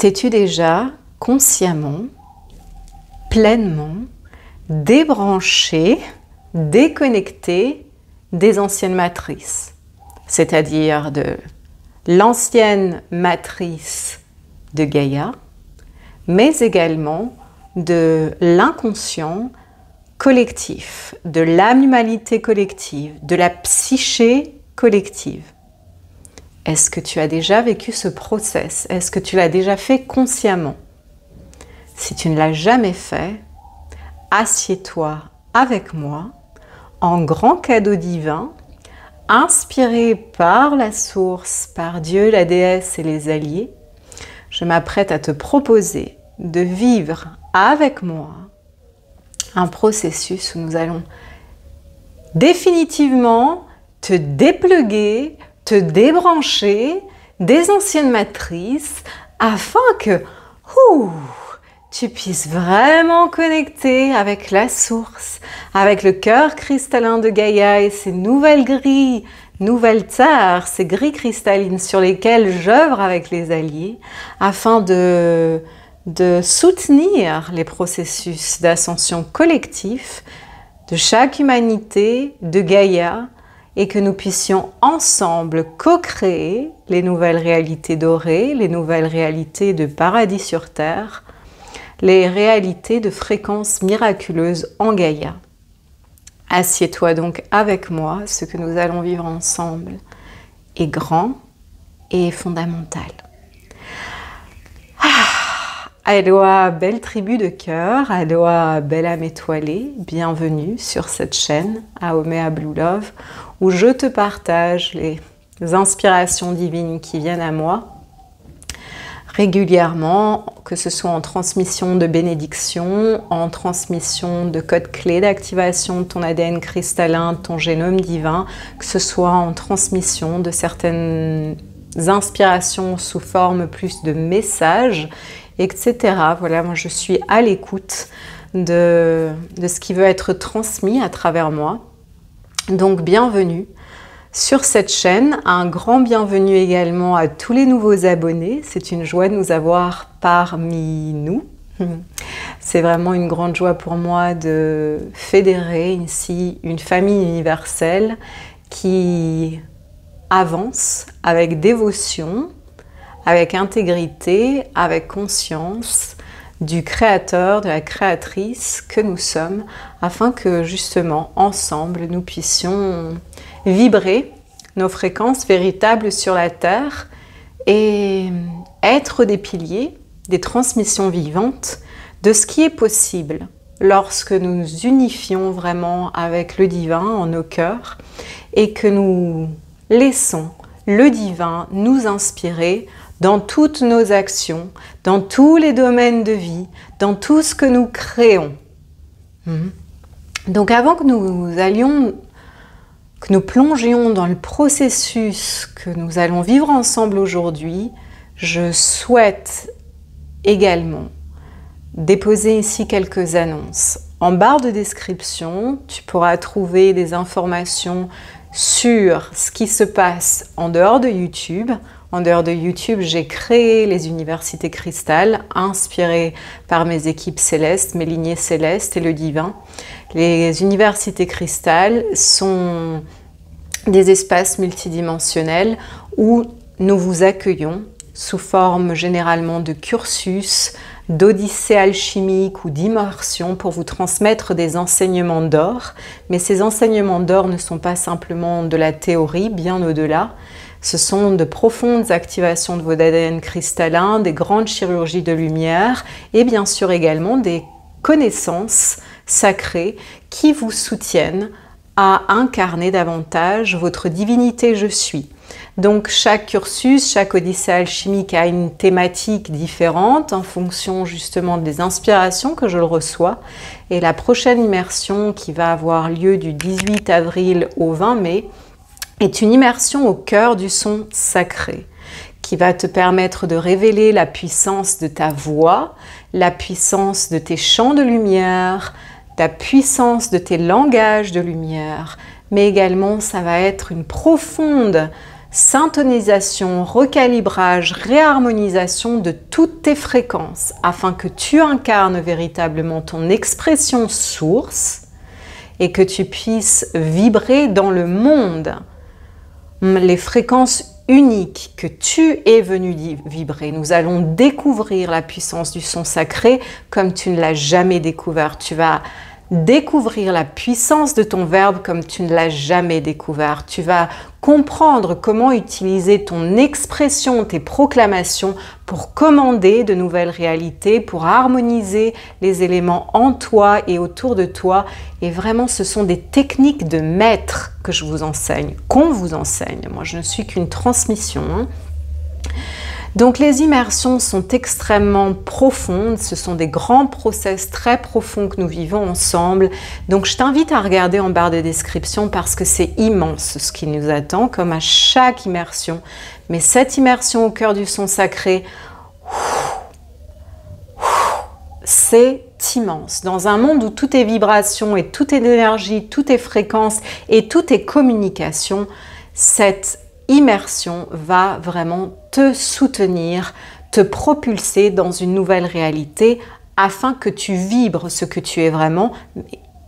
T'es-tu déjà consciemment, pleinement débranché, déconnecté des anciennes matrices, c'est-à-dire de l'ancienne matrice de Gaïa, mais également de l'inconscient collectif, de l'animalité collective, de la psyché collective. Est-ce que tu as déjà vécu ce process? Est-ce que tu l'as déjà fait consciemment? Si tu ne l'as jamais fait, assieds-toi avec moi en grand cadeau divin, inspiré par la source, par Dieu, la déesse et les alliés. Je m'apprête à te proposer de vivre avec moi un processus où nous allons définitivement te dépluguer, te débrancher des anciennes matrices afin que tu puisses vraiment connecter avec la source, avec le cœur cristallin de Gaïa et ces nouvelles grilles, nouvelles terres, ces grilles cristallines sur lesquelles j'œuvre avec les alliés afin de soutenir les processus d'ascension collectif de chaque humanité, de Gaïa, et que nous puissions ensemble co-créer les nouvelles réalités dorées, les nouvelles réalités de paradis sur terre, les réalités de fréquences miraculeuses en Gaïa. Assieds-toi donc avec moi, ce que nous allons vivre ensemble est grand et fondamental. Aloha, belle tribu de cœur, aloha, belle âme étoilée, bienvenue sur cette chaîne, Haumea Blue Love, où je te partage les inspirations divines qui viennent à moi régulièrement, que ce soit en transmission de bénédictions, en transmission de codes clés d'activation de ton ADN cristallin, de ton génome divin, que ce soit en transmission de certaines inspirations sous forme plus de messages, etc. Voilà, moi je suis à l'écoute de ce qui veut être transmis à travers moi. Donc bienvenue sur cette chaîne, un grand bienvenue également à tous les nouveaux abonnés. C'est une joie de nous avoir parmi nous. C'est vraiment une grande joie pour moi de fédérer ici une famille universelle qui avance avec dévotion, avec intégrité, avec conscience du créateur, de la créatrice que nous sommes, afin que justement, ensemble, nous puissions vibrer nos fréquences véritables sur la Terre et être des piliers, des transmissions vivantes de ce qui est possible lorsque nous nous unifions vraiment avec le divin en nos cœurs et que nous laissons le divin nous inspirer dans toutes nos actions, dans tous les domaines de vie, dans tout ce que nous créons. Donc avant que nous plongions dans le processus que nous allons vivre ensemble aujourd'hui, je souhaite également déposer ici quelques annonces. En barre de description, tu pourras trouver des informations sur ce qui se passe en dehors de YouTube. En dehors de YouTube, j'ai créé les universités cristal, inspirées par mes équipes célestes, mes lignées célestes et le divin. Les universités cristal sont des espaces multidimensionnels où nous vous accueillons sous forme généralement de cursus, d'odyssée alchimique ou d'immersion pour vous transmettre des enseignements d'or. Mais ces enseignements d'or ne sont pas simplement de la théorie, bien au-delà. Ce sont de profondes activations de vos ADN cristallins, des grandes chirurgies de lumière et bien sûr également des connaissances sacrées qui vous soutiennent à incarner davantage votre divinité je suis. Donc chaque cursus, chaque odyssée alchimique a une thématique différente en fonction justement des inspirations que je reçois. Et la prochaine immersion qui va avoir lieu du 18 avril au 20 mai est une immersion au cœur du son sacré qui va te permettre de révéler la puissance de ta voix, la puissance de tes champs de lumière, la puissance de tes langages de lumière, mais également ça va être une profonde syntonisation, recalibrage, réharmonisation de toutes tes fréquences afin que tu incarnes véritablement ton expression source et que tu puisses vibrer dans le monde les fréquences uniques que tu es venu vibrer. Nous allons découvrir la puissance du son sacré comme tu ne l'as jamais découvert. Tu vas découvrir la puissance de ton verbe comme tu ne l'as jamais découvert. Tu vas comprendre comment utiliser ton expression, tes proclamations pour commander de nouvelles réalités, pour harmoniser les éléments en toi et autour de toi. Et vraiment, ce sont des techniques de maître que je vous enseigne, qu'on vous enseigne. Moi, je ne suis qu'une transmission, hein. Donc les immersions sont extrêmement profondes, ce sont des grands process très profonds que nous vivons ensemble. Donc je t'invite à regarder en barre de description parce que c'est immense ce qui nous attend, comme à chaque immersion. Mais cette immersion au cœur du son sacré, c'est immense. Dans un monde où tout est vibration et tout est énergie, tout est fréquence et tout est communication, cette immersion va vraiment te soutenir, te propulser dans une nouvelle réalité afin que tu vibres ce que tu es vraiment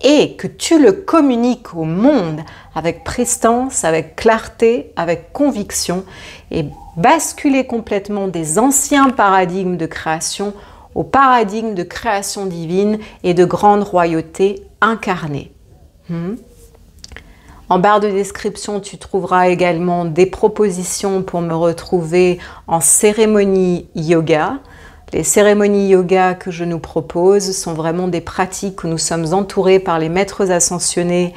et que tu le communiques au monde avec prestance, avec clarté, avec conviction et basculer complètement des anciens paradigmes de création au paradigme de création divine et de grande royauté incarnée. En barre de description, tu trouveras également des propositions pour me retrouver en cérémonie yoga. Les cérémonies yoga que je nous propose sont vraiment des pratiques où nous sommes entourés par les maîtres ascensionnés,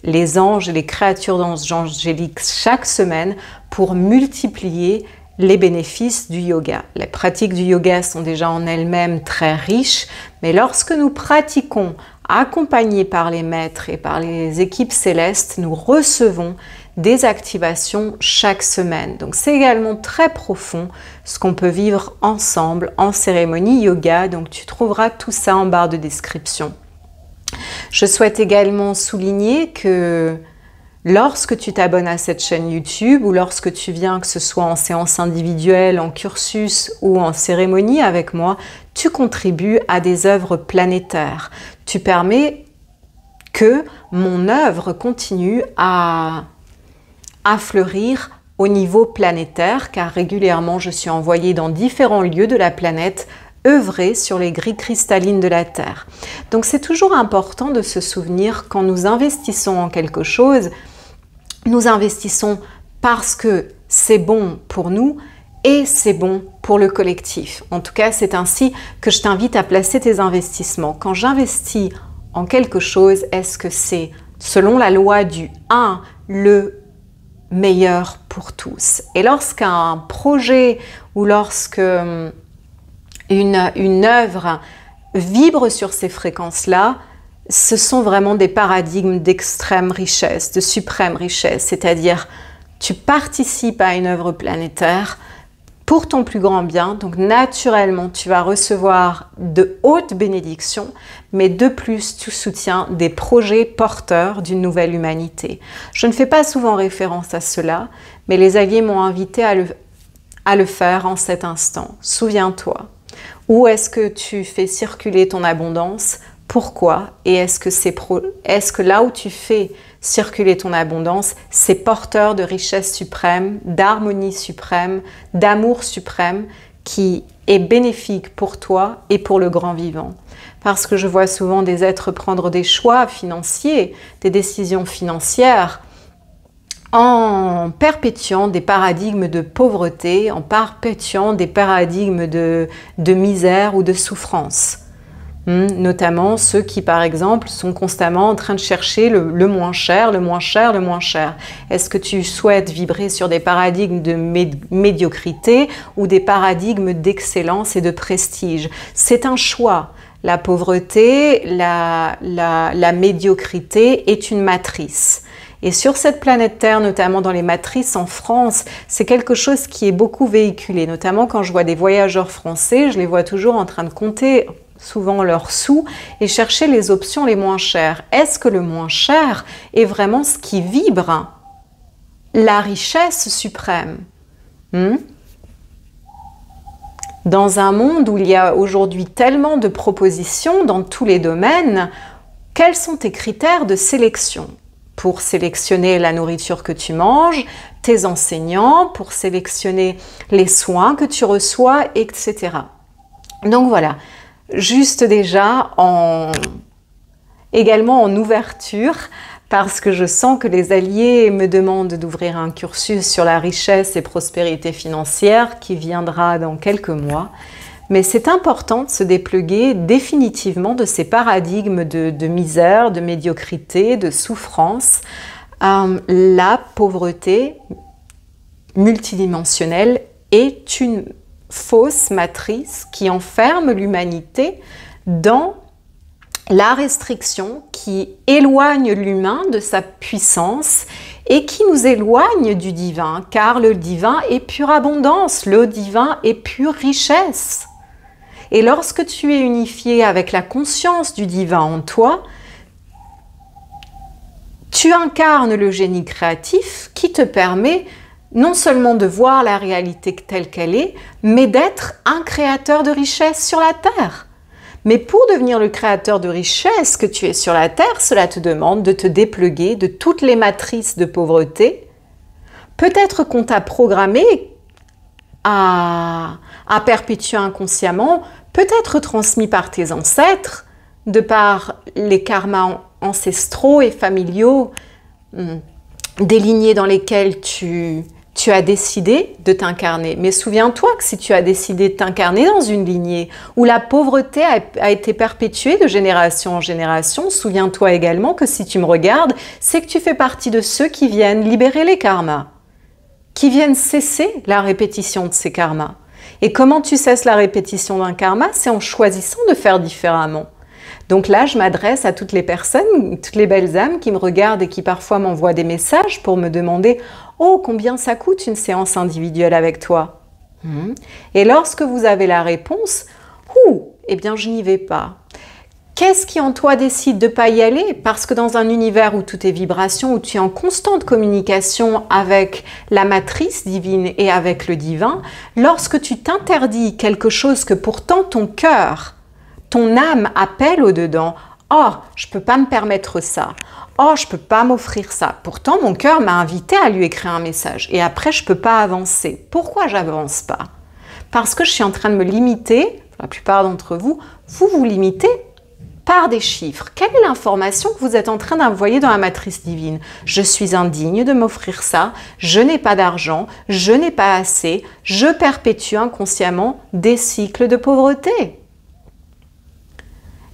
les anges et les créatures d'anges angéliques chaque semaine pour multiplier les bénéfices du yoga. Les pratiques du yoga sont déjà en elles-mêmes très riches, mais lorsque nous pratiquons accompagnés par les maîtres et par les équipes célestes, nous recevons des activations chaque semaine. Donc c'est également très profond ce qu'on peut vivre ensemble en cérémonie yoga. Donc tu trouveras tout ça en barre de description. Je souhaite également souligner que lorsque tu t'abonnes à cette chaîne YouTube ou lorsque tu viens, que ce soit en séance individuelle, en cursus ou en cérémonie avec moi, tu contribues à des œuvres planétaires. Tu permets que mon œuvre continue à fleurir au niveau planétaire, car régulièrement je suis envoyée dans différents lieux de la planète œuvrer sur les grilles cristallines de la Terre. Donc c'est toujours important de se souvenir quand nous investissons en quelque chose, nous investissons parce que c'est bon pour nous et c'est bon pour le collectif. En tout cas, c'est ainsi que je t'invite à placer tes investissements. Quand j'investis en quelque chose, est-ce que c'est, selon la loi du 1, le meilleur pour tous? Et lorsqu'un projet ou lorsque une œuvre vibre sur ces fréquences-là, ce sont vraiment des paradigmes d'extrême richesse, de suprême richesse. C'est-à-dire, tu participes à une œuvre planétaire pour ton plus grand bien. Donc, naturellement, tu vas recevoir de hautes bénédictions, mais de plus, tu soutiens des projets porteurs d'une nouvelle humanité. Je ne fais pas souvent référence à cela, mais les alliés m'ont invité à le faire en cet instant. Souviens-toi. Où est-ce que tu fais circuler ton abondance? Pourquoi? Et est-ce que là où tu fais circuler ton abondance, c'est porteur de richesse suprême, d'harmonie suprême, d'amour suprême qui est bénéfique pour toi et pour le grand vivant? Parce que je vois souvent des êtres prendre des choix financiers, des décisions financières, en perpétuant des paradigmes de pauvreté, en perpétuant des paradigmes de misère ou de souffrance. Notamment ceux qui, par exemple, sont constamment en train de chercher le moins cher, le moins cher, le moins cher. Est-ce que tu souhaites vibrer sur des paradigmes de médiocrité ou des paradigmes d'excellence et de prestige? C'est un choix. La pauvreté, la médiocrité est une matrice. Et sur cette planète Terre, notamment dans les matrices en France, c'est quelque chose qui est beaucoup véhiculé. Notamment quand je vois des voyageurs français, je les vois toujours en train de compter souvent leurs sous et chercher les options les moins chères. Est-ce que le moins cher est vraiment ce qui vibre la richesse suprême. Dans un monde où il y a aujourd'hui tellement de propositions dans tous les domaines, quels sont tes critères de sélection pour sélectionner la nourriture que tu manges, tes enseignants, pour sélectionner les soins que tu reçois, etc. Donc voilà, juste déjà également en ouverture, parce que je sens que les alliés me demandent d'ouvrir un cursus sur la richesse et prospérité financière qui viendra dans quelques mois. Mais c'est important de se dépluguer définitivement de ces paradigmes de misère, de médiocrité, de souffrance. La pauvreté multidimensionnelle est une fausse matrice qui enferme l'humanité dans la restriction, qui éloigne l'humain de sa puissance et qui nous éloigne du divin, car le divin est pure abondance, le divin est pure richesse. Et lorsque tu es unifié avec la conscience du divin en toi, tu incarnes le génie créatif qui te permet non seulement de voir la réalité telle qu'elle est, mais d'être un créateur de richesse sur la terre. Mais pour devenir le créateur de richesse que tu es sur la terre, cela te demande de te dépluguer de toutes les matrices de pauvreté. Peut-être qu'on t'a programmé à perpétuer inconsciemment, peut-être transmis par tes ancêtres, de par les karmas ancestraux et familiaux, des lignées dans lesquelles tu as décidé de t'incarner. Mais souviens-toi que si tu as décidé de t'incarner dans une lignée où la pauvreté a été perpétuée de génération en génération, souviens-toi également que si tu me regardes, c'est que tu fais partie de ceux qui viennent libérer les karmas, qui viennent cesser la répétition de ces karmas. Et comment tu cesses la répétition d'un karma? C'est en choisissant de faire différemment. Donc là, je m'adresse à toutes les personnes, toutes les belles âmes qui me regardent et qui parfois m'envoient des messages pour me demander « Oh, combien ça coûte une séance individuelle avec toi ?» Et lorsque vous avez la réponse « Ouh, eh bien je n'y vais pas ». Qu'est-ce qui en toi décide de ne pas y aller? Parce que dans un univers où tout est vibration, où tu es en constante communication avec la matrice divine et avec le divin, lorsque tu t'interdis quelque chose que pourtant ton cœur, ton âme appelle au-dedans, « Oh, je ne peux pas me permettre ça. Oh, je ne peux pas m'offrir ça. » Pourtant, mon cœur m'a invité à lui écrire un message. Et après, je ne peux pas avancer. Pourquoi je n'avance pas? Parce que je suis en train de me limiter, la plupart d'entre vous, vous vous limitez par des chiffres. Quelle est l'information que vous êtes en train d'envoyer dans la matrice divine? Je suis indigne de m'offrir ça, je n'ai pas d'argent, je n'ai pas assez, je perpétue inconsciemment des cycles de pauvreté.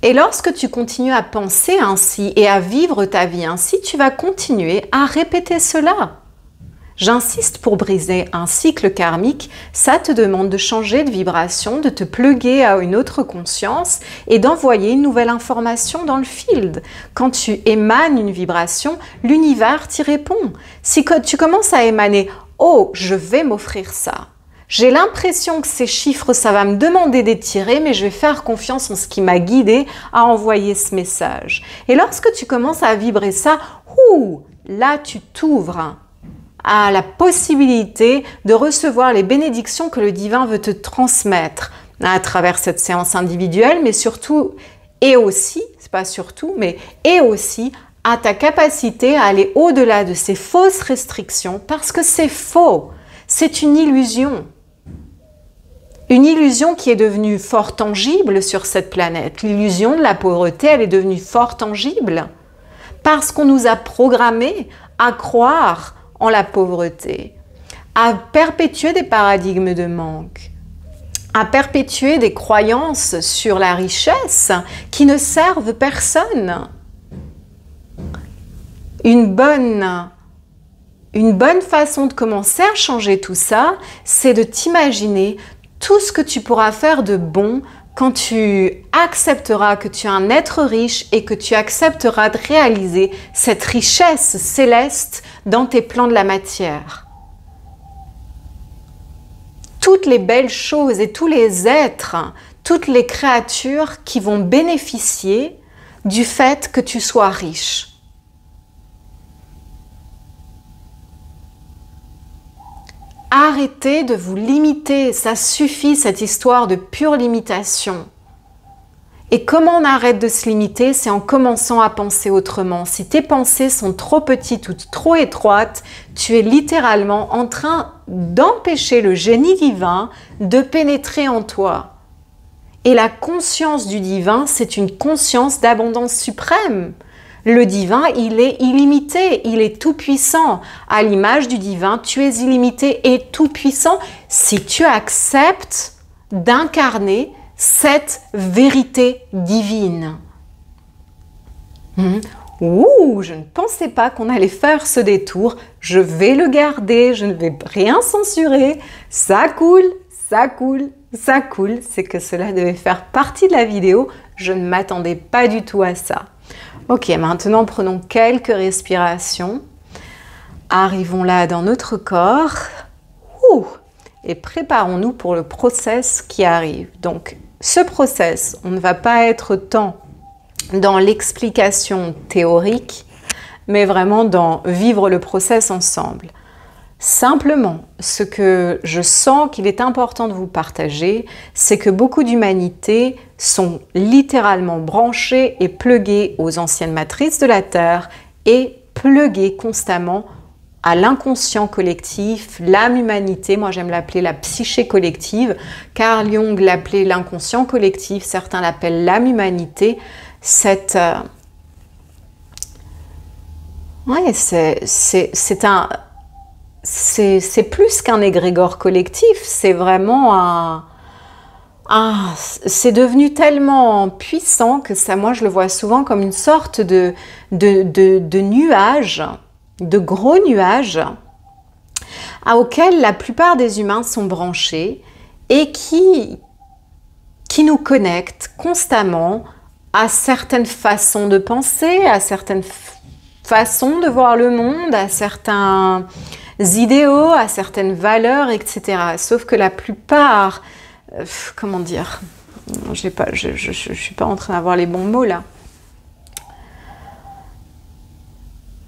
Et lorsque tu continues à penser ainsi et à vivre ta vie ainsi, tu vas continuer à répéter cela. J'insiste, pour briser un cycle karmique, ça te demande de changer de vibration, de te pluguer à une autre conscience et d'envoyer une nouvelle information dans le field. Quand tu émanes une vibration, l'univers t'y répond. Si tu commences à émaner « Oh, je vais m'offrir ça », j'ai l'impression que ces chiffres, ça va me demander d'étirer, mais je vais faire confiance en ce qui m'a guidé à envoyer ce message. Et lorsque tu commences à vibrer ça, là tu t'ouvres à la possibilité de recevoir les bénédictions que le divin veut te transmettre à travers cette séance individuelle, mais surtout, et aussi, c'est pas surtout, mais et aussi à ta capacité à aller au-delà de ces fausses restrictions, parce que c'est faux, c'est une illusion. Une illusion qui est devenue fort tangible sur cette planète. L'illusion de la pauvreté, elle est devenue fort tangible parce qu'on nous a programmés à croire en la pauvreté, à perpétuer des paradigmes de manque, à perpétuer des croyances sur la richesse qui ne servent personne. Une bonne façon de commencer à changer tout ça, c'est de t'imaginer tout ce que tu pourras faire de bon quand tu accepteras que tu es un être riche et que tu accepteras de réaliser cette richesse céleste dans tes plans de la matière. Toutes les belles choses et tous les êtres, toutes les créatures qui vont bénéficier du fait que tu sois riche. arrêtez de vous limiter, ça suffit cette histoire de pure limitation. Et comment on arrête de se limiter? C'est en commençant à penser autrement. Si tes pensées sont trop petites ou trop étroites, tu es littéralement en train d'empêcher le génie divin de pénétrer en toi. Et la conscience du divin, c'est une conscience d'abondance suprême. Le divin, il est illimité, il est tout-puissant. À l'image du divin, tu es illimité et tout-puissant si tu acceptes d'incarner cette vérité divine. Ouh, je ne pensais pas qu'on allait faire ce détour. Je vais le garder, je ne vais rien censurer. Ça coule, ça coule, ça coule. C'est que cela devait faire partie de la vidéo. Je ne m'attendais pas du tout à ça. Ok, maintenant prenons quelques respirations. Arrivons là dans notre corps. Ouh, et préparons-nous pour le process qui arrive. Donc, ce process, on ne va pas être tant dans l'explication théorique, mais vraiment dans vivre le process ensemble. Simplement, ce que je sens qu'il est important de vous partager, c'est que beaucoup d'humanités sont littéralement branchées et pluguées aux anciennes matrices de la Terre et pluguées constamment à l'inconscient collectif, l'âme humanité, moi j'aime l'appeler la psyché collective, Carl Jung l'appelait l'inconscient collectif, certains l'appellent l'âme humanité, c'est plus qu'un égrégore collectif, c'est vraiment c'est devenu tellement puissant que ça, moi je le vois souvent comme une sorte de nuage, de gros nuages auxquels la plupart des humains sont branchés et qui nous connectent constamment à certaines façons de penser, à certaines façons de voir le monde, à certains idéaux, à certaines valeurs, etc. Sauf que la plupart, comment dire, je suis pas en train d'avoir les bons mots là.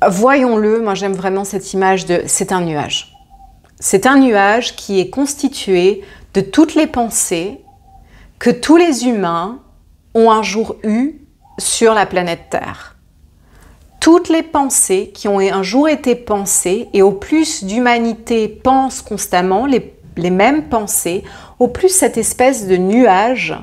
Voyons-le, moi j'aime vraiment cette image de... C'est un nuage. C'est un nuage qui est constitué de toutes les pensées que tous les humains ont un jour eues sur la planète Terre. Toutes les pensées qui ont un jour été pensées, et au plus d'humanité pense constamment les mêmes pensées, au plus cette espèce de nuage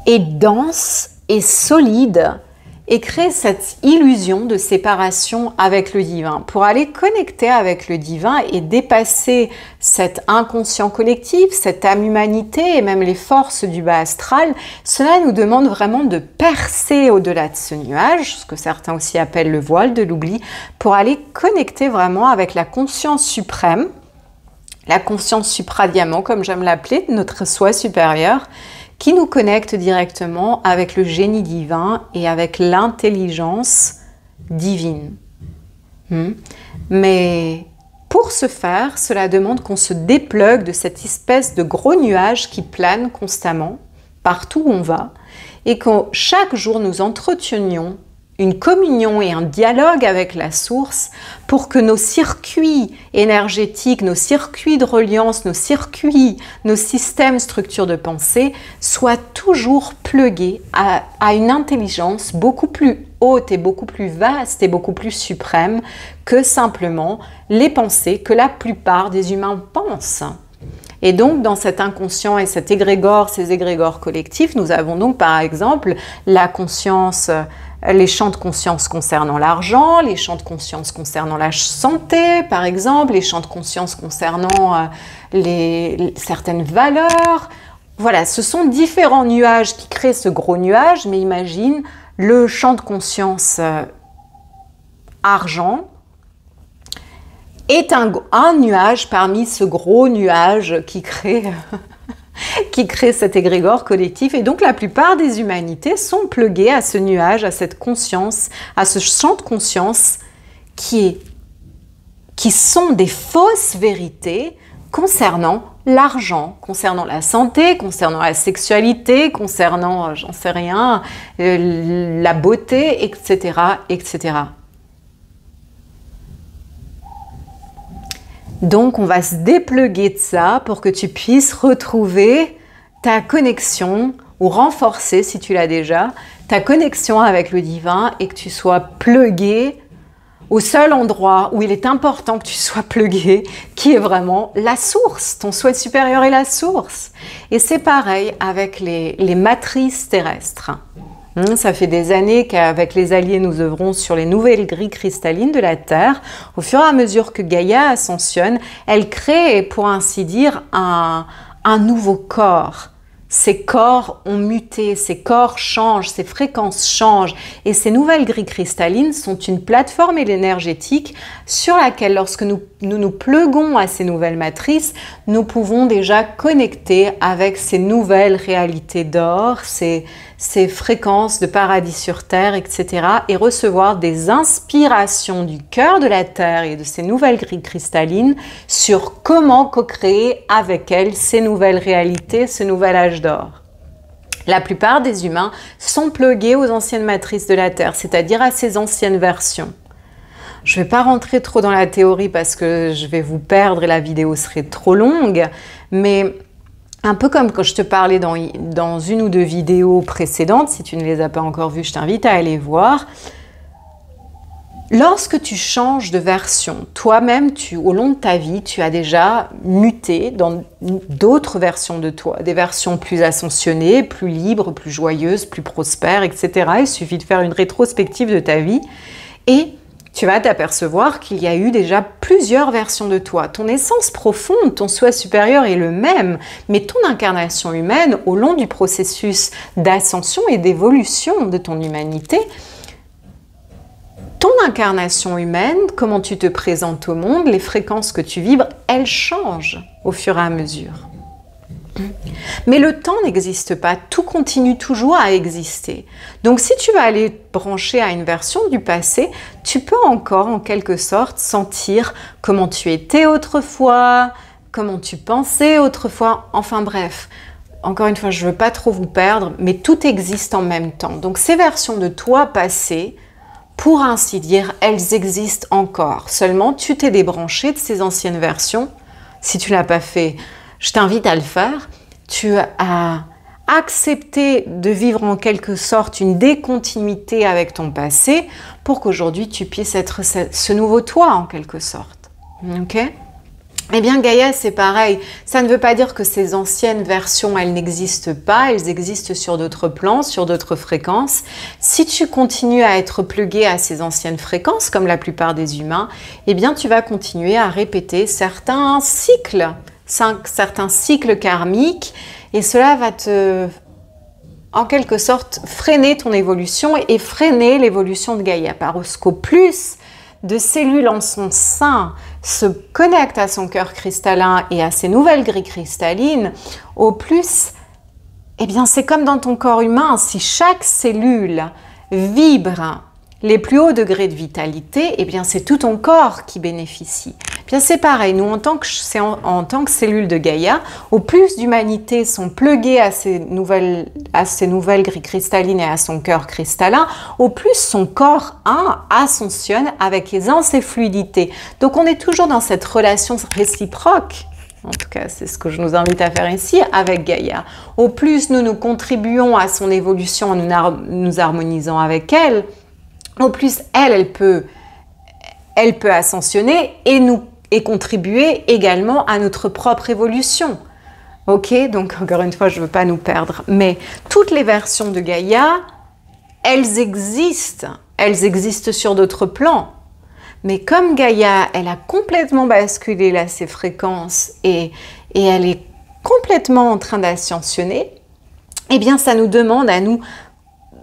est dense et solide, et crée cette illusion de séparation avec le divin. Pour aller connecter avec le divin et dépasser cet inconscient collectif, cette âme humanité et même les forces du bas astral, cela nous demande vraiment de percer au-delà de ce nuage, ce que certains aussi appellent le voile de l'oubli, pour aller connecter vraiment avec la conscience suprême, la conscience supradiamant, comme j'aime l'appeler, notre soi supérieur, qui nous connecte directement avec le génie divin et avec l'intelligence divine. Mais pour ce faire, cela demande qu'on se déplugue de cette espèce de gros nuage qui plane constamment, partout où on va, et que chaque jour nous entretenions une communion et un dialogue avec la source pour que nos circuits énergétiques, nos circuits de reliance, nos circuits, nos systèmes, structures de pensée soient toujours plugués à une intelligence beaucoup plus haute et beaucoup plus vaste et beaucoup plus suprême que simplement les pensées que la plupart des humains pensent. Et donc, dans cet inconscient et cet égrégore, ces égrégores collectifs, nous avons donc par exemple la conscience, les champs de conscience concernant l'argent, les champs de conscience concernant la santé, par exemple, les champs de conscience concernant certaines valeurs. Voilà, ce sont différents nuages qui créent ce gros nuage, mais imagine le champ de conscience argent est un nuage parmi ce gros nuage qui crée cet égrégore collectif. Et donc la plupart des humanités sont pluguées à ce nuage, à cette conscience, à ce champ de conscience qui sont des fausses vérités concernant l'argent, concernant la santé, concernant la sexualité, concernant, j'en sais rien, la beauté, etc., etc. Donc on va se dépluguer de ça pour que tu puisses retrouver ta connexion, ou renforcer si tu l'as déjà, ta connexion avec le divin et que tu sois plugué au seul endroit où il est important que tu sois plugué, qui est vraiment la source. Ton souhait supérieur est la source. Et c'est pareil avec les matrices terrestres. Ça fait des années qu'avec les alliés, nous œuvrons sur les nouvelles grilles cristallines de la Terre. Au fur et à mesure que Gaïa ascensionne, elle crée, pour ainsi dire, un nouveau corps. Ces corps ont muté, ces corps changent, ces fréquences changent. Et ces nouvelles grilles cristallines sont une plateforme énergétique sur laquelle, lorsque nous pluguons à ces nouvelles matrices, nous pouvons déjà connecter avec ces nouvelles réalités d'or, ces fréquences de paradis sur Terre, etc. et recevoir des inspirations du cœur de la Terre et de ces nouvelles grilles cristallines sur comment co-créer avec elles ces nouvelles réalités, ce nouvel âge d'or. La plupart des humains sont plugués aux anciennes matrices de la Terre, c'est-à-dire à ces anciennes versions. Je ne vais pas rentrer trop dans la théorie parce que je vais vous perdre et la vidéo serait trop longue, mais un peu comme quand je te parlais dans une ou deux vidéos précédentes, si tu ne les as pas encore vues, je t'invite à aller voir. Lorsque tu changes de version, toi-même, au long de ta vie, tu as déjà muté dans d'autres versions de toi, des versions plus ascensionnées, plus libres, plus joyeuses, plus prospères, etc. Il suffit de faire une rétrospective de ta vie et tu vas t'apercevoir qu'il y a eu déjà plusieurs versions de toi. Ton essence profonde, ton soi supérieur est le même, mais ton incarnation humaine, au long du processus d'ascension et d'évolution de ton humanité, ton incarnation humaine, comment tu te présentes au monde, les fréquences que tu vibres, elles changent au fur et à mesure. Mais le temps n'existe pas, tout continue toujours à exister. Donc si tu vas aller te brancher à une version du passé, tu peux encore en quelque sorte sentir comment tu étais autrefois, comment tu pensais autrefois, enfin bref. Encore une fois, je ne veux pas trop vous perdre, mais tout existe en même temps. Donc ces versions de toi passées, pour ainsi dire, elles existent encore. Seulement, tu t'es débranché de ces anciennes versions. Si tu ne l'as pas fait, je t'invite à le faire. Tu as accepté de vivre en quelque sorte une décontinuité avec ton passé pour qu'aujourd'hui tu puisses être ce nouveau toi en quelque sorte. Ok ? Eh bien Gaïa, c'est pareil. Ça ne veut pas dire que ces anciennes versions, elles n'existent pas. Elles existent sur d'autres plans, sur d'autres fréquences. Si tu continues à être plugué à ces anciennes fréquences, comme la plupart des humains, eh bien tu vas continuer à répéter certains cycles karmiques, et cela va en quelque sorte, freiner ton évolution et freiner l'évolution de Gaïa. Parce qu'au plus de cellules en son sein se connectent à son cœur cristallin et à ses nouvelles grilles cristallines, au plus, eh bien c'est comme dans ton corps humain, si chaque cellule vibre les plus hauts degrés de vitalité, eh bien c'est tout ton corps qui bénéficie. Eh bien c'est pareil, nous en tant que cellules de Gaïa, au plus d'humanités sont pluguées à ces nouvelles grilles cristallines et à son cœur cristallin, au plus son corps ascensionne avec aisance et fluidité. Donc on est toujours dans cette relation réciproque. En tout cas, c'est ce que je nous invite à faire ici avec Gaïa. Au plus nous contribuons à son évolution en nous harmonisant avec elle, au plus elle peut ascensionner et contribuer également à notre propre évolution. Ok, donc encore une fois, je ne veux pas nous perdre, mais toutes les versions de Gaïa, elles existent sur d'autres plans. Mais comme Gaïa, elle a complètement basculé là ses fréquences et elle est complètement en train d'ascensionner, eh bien ça nous demande à nous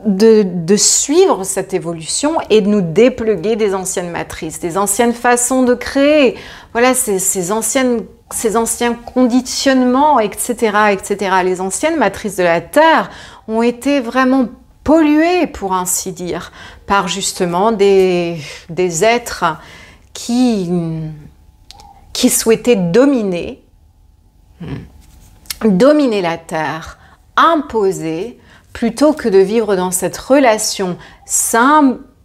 de suivre cette évolution et de nous dépluguer des anciennes matrices, des anciennes façons de créer, voilà, ces anciens conditionnements, etc., etc. Les anciennes matrices de la Terre ont été vraiment polluées, pour ainsi dire, par justement des êtres qui souhaitaient dominer la Terre, imposer, plutôt que de vivre dans cette relation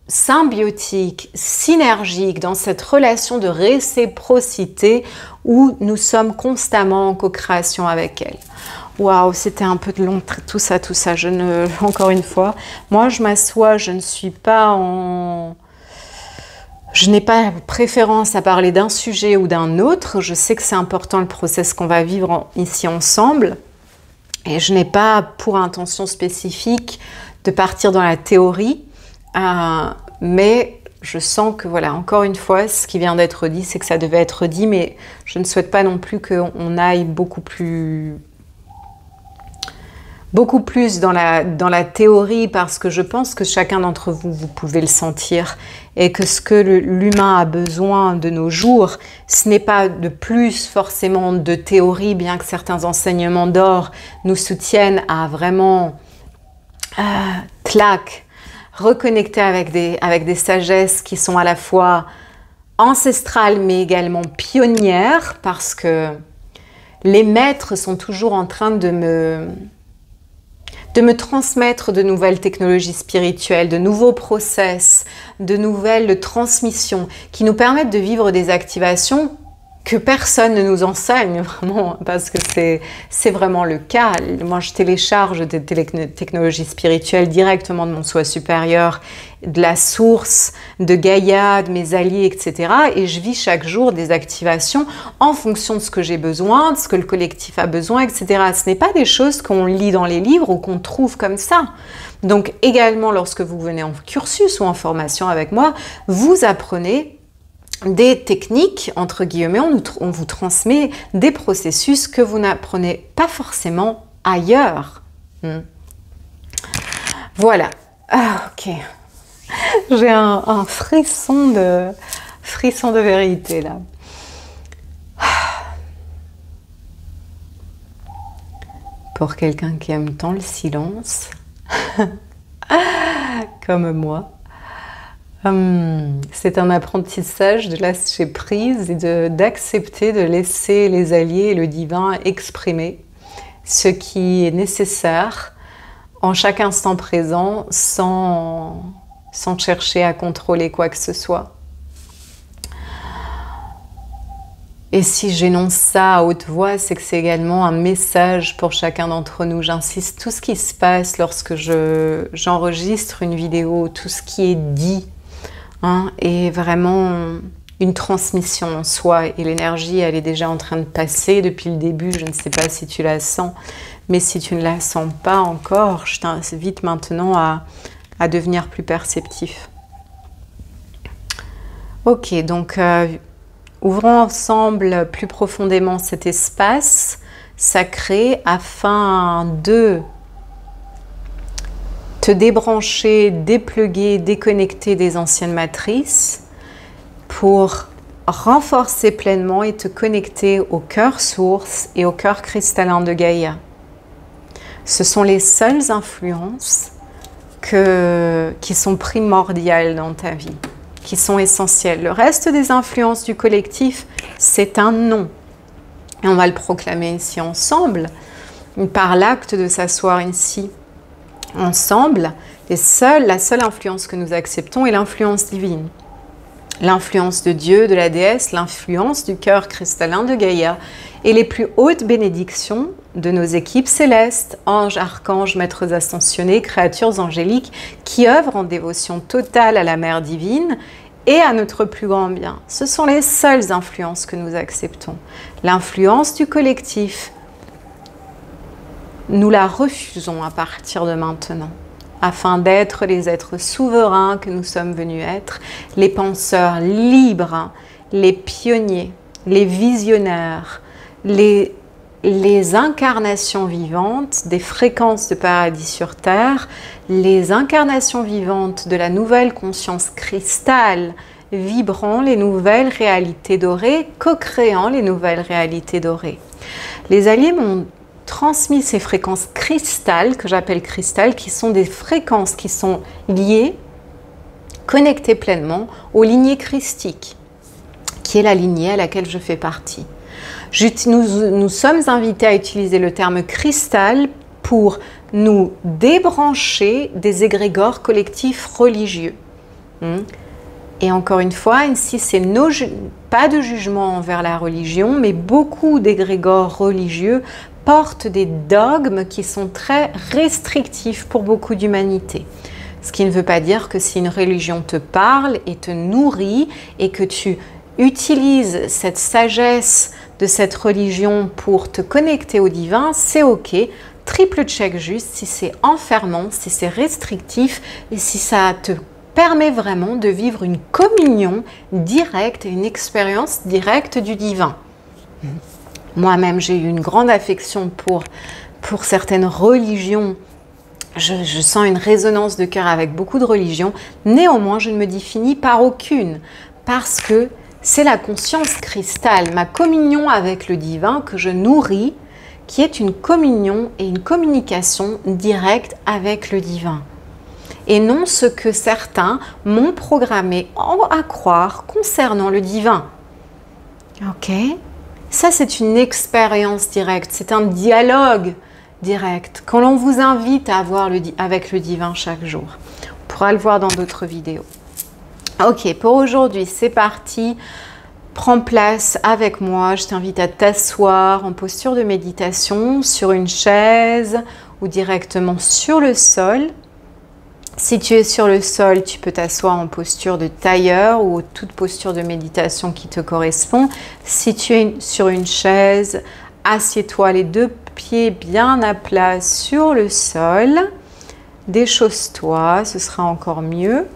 symbiotique, synergique, dans cette relation de réciprocité où nous sommes constamment en co-création avec elle. Waouh, c'était un peu de long, tout ça, encore une fois, moi je m'assois, je ne suis pas en... Je n'ai pas préférence à parler d'un sujet ou d'un autre, je sais que c'est important le process qu'on va vivre ici ensemble, et je n'ai pas pour intention spécifique de partir dans la théorie, mais je sens que, voilà, encore une fois, ce qui vient d'être dit, c'est que ça devait être dit, mais je ne souhaite pas non plus qu'on aille beaucoup plus dans la théorie, parce que je pense que chacun d'entre vous, vous pouvez le sentir, et que ce que l'humain a besoin de nos jours, ce n'est pas de plus forcément de théorie, bien que certains enseignements d'or nous soutiennent à vraiment reconnecter avec des sagesses qui sont à la fois ancestrales mais également pionnières, parce que les maîtres sont toujours en train de me transmettre de nouvelles technologies spirituelles, de nouveaux process, de nouvelles transmissions qui nous permettent de vivre des activations que personne ne nous enseigne vraiment, parce que c'est vraiment le cas. Moi, je télécharge des technologies spirituelles directement de mon soi supérieur, de la source, de Gaïa, de mes alliés, etc. Et je vis chaque jour des activations en fonction de ce que j'ai besoin, de ce que le collectif a besoin, etc. Ce n'est pas des choses qu'on lit dans les livres ou qu'on trouve comme ça. Donc également, lorsque vous venez en cursus ou en formation avec moi, vous apprenez des techniques, entre guillemets, on vous transmet des processus que vous n'apprenez pas forcément ailleurs. Voilà. Ah, ok. J'ai un frisson de vérité là. Pour quelqu'un qui aime tant le silence, comme moi, c'est un apprentissage de lâcher prise et d'accepter de laisser les alliés et le divin exprimer ce qui est nécessaire en chaque instant présent sans chercher à contrôler quoi que ce soit. Et si j'énonce ça à haute voix, c'est que c'est également un message pour chacun d'entre nous. J'insiste, tout ce qui se passe lorsque j'enregistre une vidéo, tout ce qui est dit, est vraiment une transmission en soi. Et l'énergie, elle est déjà en train de passer depuis le début. Je ne sais pas si tu la sens, mais si tu ne la sens pas encore, je t'invite maintenant à devenir plus perceptif. Ok, donc ouvrons ensemble plus profondément cet espace sacré afin de te débrancher, dépluguer, déconnecter des anciennes matrices pour renforcer pleinement et te connecter au cœur source et au cœur cristallin de Gaïa. Ce sont les seules influences qui sont primordiales dans ta vie, qui sont essentielles. Le reste des influences du collectif, c'est un non. Et on va le proclamer ici ensemble, par l'acte de s'asseoir ici ensemble. La seule influence que nous acceptons est l'influence divine. L'influence de Dieu, de la déesse, l'influence du cœur cristallin de Gaïa et les plus hautes bénédictions de nos équipes célestes, anges, archanges, maîtres ascensionnés, créatures angéliques qui œuvrent en dévotion totale à la Mère divine et à notre plus grand bien. Ce sont les seules influences que nous acceptons. L'influence du collectif, nous la refusons à partir de maintenant, afin d'être les êtres souverains que nous sommes venus être, les penseurs libres, les pionniers, les visionnaires, les incarnations vivantes des fréquences de paradis sur terre, les incarnations vivantes de la nouvelle conscience cristal, vibrant les nouvelles réalités dorées, co-créant les nouvelles réalités dorées. Les alliés m'ont transmis ces fréquences cristal, que j'appelle cristal, qui sont des fréquences qui sont liées, connectées pleinement aux lignées christiques, qui est la lignée à laquelle je fais partie. Nous sommes invités à utiliser le terme cristal pour nous débrancher des égrégores collectifs religieux. Et encore une fois, ici, c'est pas de jugement envers la religion, mais beaucoup d'égrégores religieux portent des dogmes qui sont très restrictifs pour beaucoup d'humanité. Ce qui ne veut pas dire que si une religion te parle et te nourrit et que tu utilises cette sagesse de cette religion pour te connecter au divin, c'est ok. Triple check juste si c'est enfermant, si c'est restrictif et si ça te permet vraiment de vivre une communion directe et une expérience directe du divin. Moi-même, j'ai eu une grande affection pour certaines religions. Je sens une résonance de cœur avec beaucoup de religions. Néanmoins, je ne me définis par aucune parce que c'est la conscience cristal, ma communion avec le divin que je nourris, qui est une communion et une communication directe avec le divin. Et non ce que certains m'ont programmé à croire concernant le divin. Ok? Ça, c'est une expérience directe, c'est un dialogue direct, quand l'on vous invite à avoir avec le divin chaque jour. On pourra le voir dans d'autres vidéos. Ok, pour aujourd'hui, c'est parti. Prends place avec moi. Je t'invite à t'asseoir en posture de méditation sur une chaise ou directement sur le sol. Si tu es sur le sol, tu peux t'asseoir en posture de tailleur ou toute posture de méditation qui te correspond. Si tu es sur une chaise, assieds-toi les deux pieds bien à plat sur le sol. Déchausse-toi, ce sera encore mieux.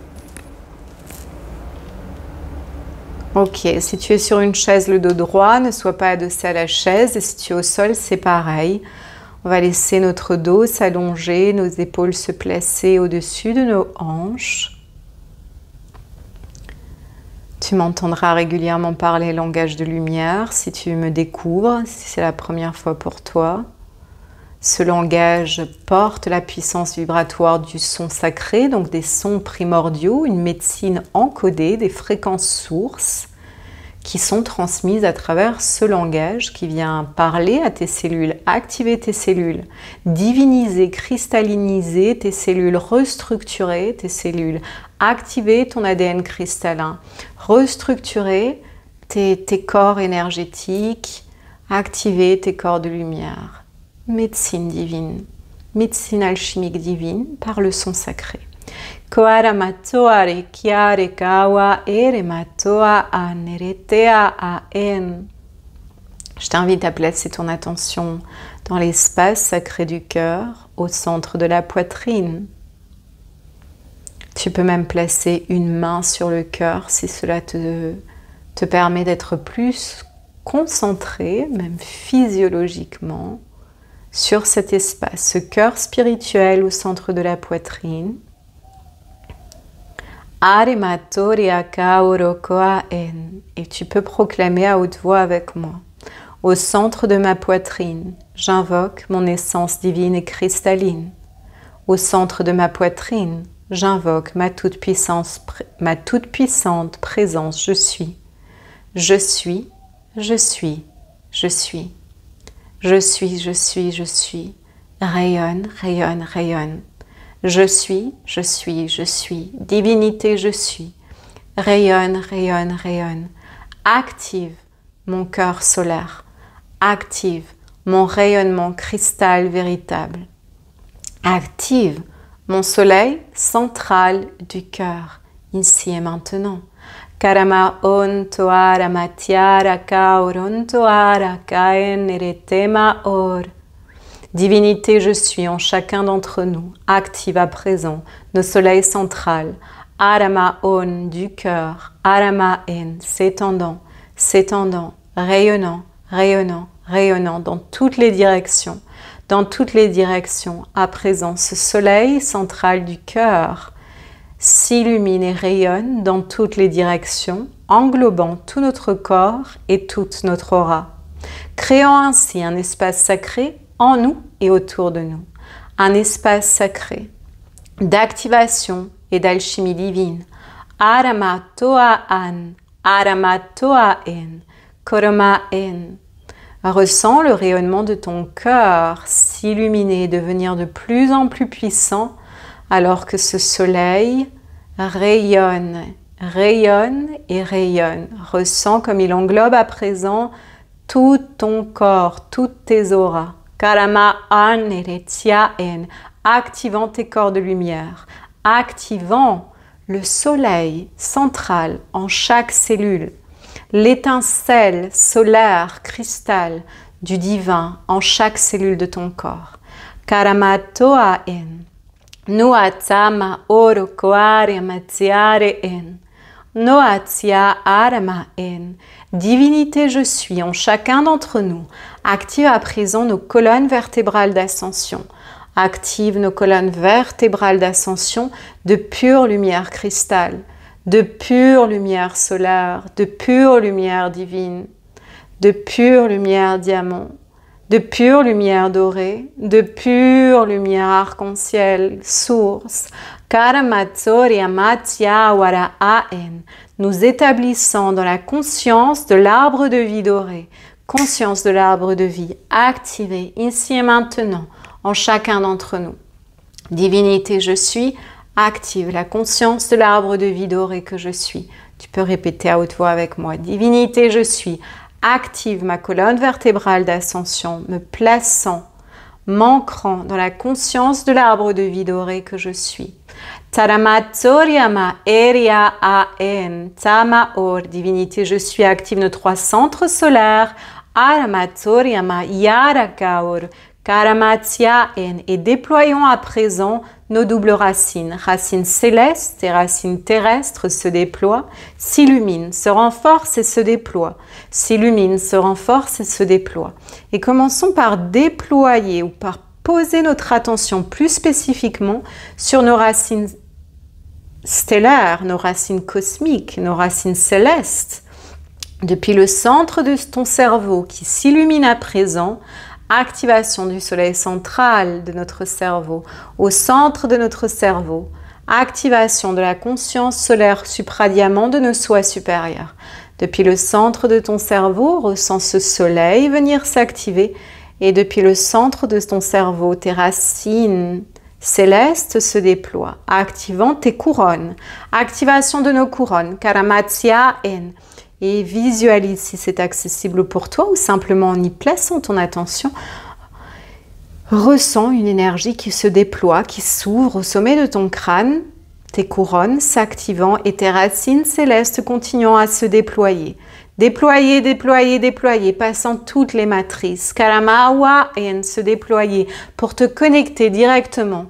Ok, si tu es sur une chaise, le dos droit, ne sois pas adossé à la chaise. Et si tu es au sol, c'est pareil. On va laisser notre dos s'allonger, nos épaules se placer au-dessus de nos hanches. Tu m'entendras régulièrement parler langage de lumière si tu me découvres, si c'est la première fois pour toi. Ce langage porte la puissance vibratoire du son sacré, donc des sons primordiaux, une médecine encodée, des fréquences sources qui sont transmises à travers ce langage qui vient parler à tes cellules, activer tes cellules, diviniser, cristalliniser tes cellules, restructurer tes cellules, activer ton ADN cristallin, restructurer tes corps énergétiques, activer tes corps de lumière. Médecine divine, médecine alchimique divine par le son sacré. Koara matoa rekiare kawa ere matoa aneretea aen. Je t'invite à placer ton attention dans l'espace sacré du cœur, au centre de la poitrine. Tu peux même placer une main sur le cœur si cela te permet d'être plus concentré, même physiologiquement, sur cet espace, ce cœur spirituel au centre de la poitrine. Et tu peux proclamer à haute voix avec moi. Au centre de ma poitrine, j'invoque mon essence divine et cristalline. Au centre de ma poitrine, j'invoque ma toute puissante présence. Je suis. Je suis. Je suis. Je suis. Je suis, je suis, je suis. Rayonne, rayonne, rayonne. Je suis, je suis, je suis. Divinité, je suis. Rayonne, rayonne, rayonne. Active mon cœur solaire. Active mon rayonnement cristal véritable. Active mon soleil central du cœur, ici et maintenant. Karama on toara matiara kauron toara kaen eretema or. Divinité, je suis en chacun d'entre nous, active à présent nos soleils centrales. Arama on du cœur, arama en s'étendant, s'étendant, rayonnant, rayonnant, rayonnant dans toutes les directions. Dans toutes les directions, à présent, ce soleil central du cœur s'illumine et rayonne dans toutes les directions, englobant tout notre corps et toute notre aura, créant ainsi un espace sacré en nous et autour de nous, un espace sacré d'activation et d'alchimie divine. Arama toa an, arama toa en, koroma en. Ressens le rayonnement de ton cœur s'illuminer et devenir de plus en plus puissant alors que ce soleil rayonne, rayonne et rayonne. Ressens comme il englobe à présent tout ton corps, toutes tes auras. Karama an eretia en, activant tes corps de lumière, activant le soleil central en chaque cellule, l'étincelle solaire, cristal du divin en chaque cellule de ton corps. Karama toa en, nuatama oro koare matiare en, noatia arama en. Divinité je suis en chacun d'entre nous. Active à présent nos colonnes vertébrales d'ascension. Active nos colonnes vertébrales d'ascension de pure lumière cristal, de pure lumière solaire, de pure lumière divine, de pure lumière diamant, de pure lumière dorée, de pure lumière arc-en-ciel, source. Nous établissant dans la conscience de l'arbre de vie doré, conscience de l'arbre de vie activée ici et maintenant en chacun d'entre nous. Divinité je suis, active la conscience de l'arbre de vie doré que je suis. Tu peux répéter à haute voix avec moi. Divinité je suis, active ma colonne vertébrale d'ascension, me plaçant, m'ancrant dans la conscience de l'arbre de vie doré que je suis. Taramatoriama eria aen tamaor, divinité je suis, active nos trois centres solaires, aramatoriama yarakaor, karamatia en, et déployons à présent nos doubles racines. Racines célestes et racines terrestres se déploient, s'illuminent, se renforcent et se déploient. S'illuminent, se renforcent et se déploient. Et commençons par déployer ou par poser notre attention plus spécifiquement sur nos racines stellaires, nos racines cosmiques, nos racines célestes. Depuis le centre de ton cerveau qui s'illumine à présent, activation du soleil central de notre cerveau, au centre de notre cerveau, activation de la conscience solaire supradiamant de nos soi supérieurs. Depuis le centre de ton cerveau, ressens ce soleil venir s'activer et depuis le centre de ton cerveau, tes racines célestes se déploient, activant tes couronnes. Activation de nos couronnes, Karamatya en. Et visualise si c'est accessible pour toi ou simplement en y plaçant ton attention. Ressens une énergie qui se déploie, qui s'ouvre au sommet de ton crâne, tes couronnes s'activant et tes racines célestes continuant à se déployer. Déployer, déployer, déployer, passant toutes les matrices. Karamawa en, se déployer pour te connecter directement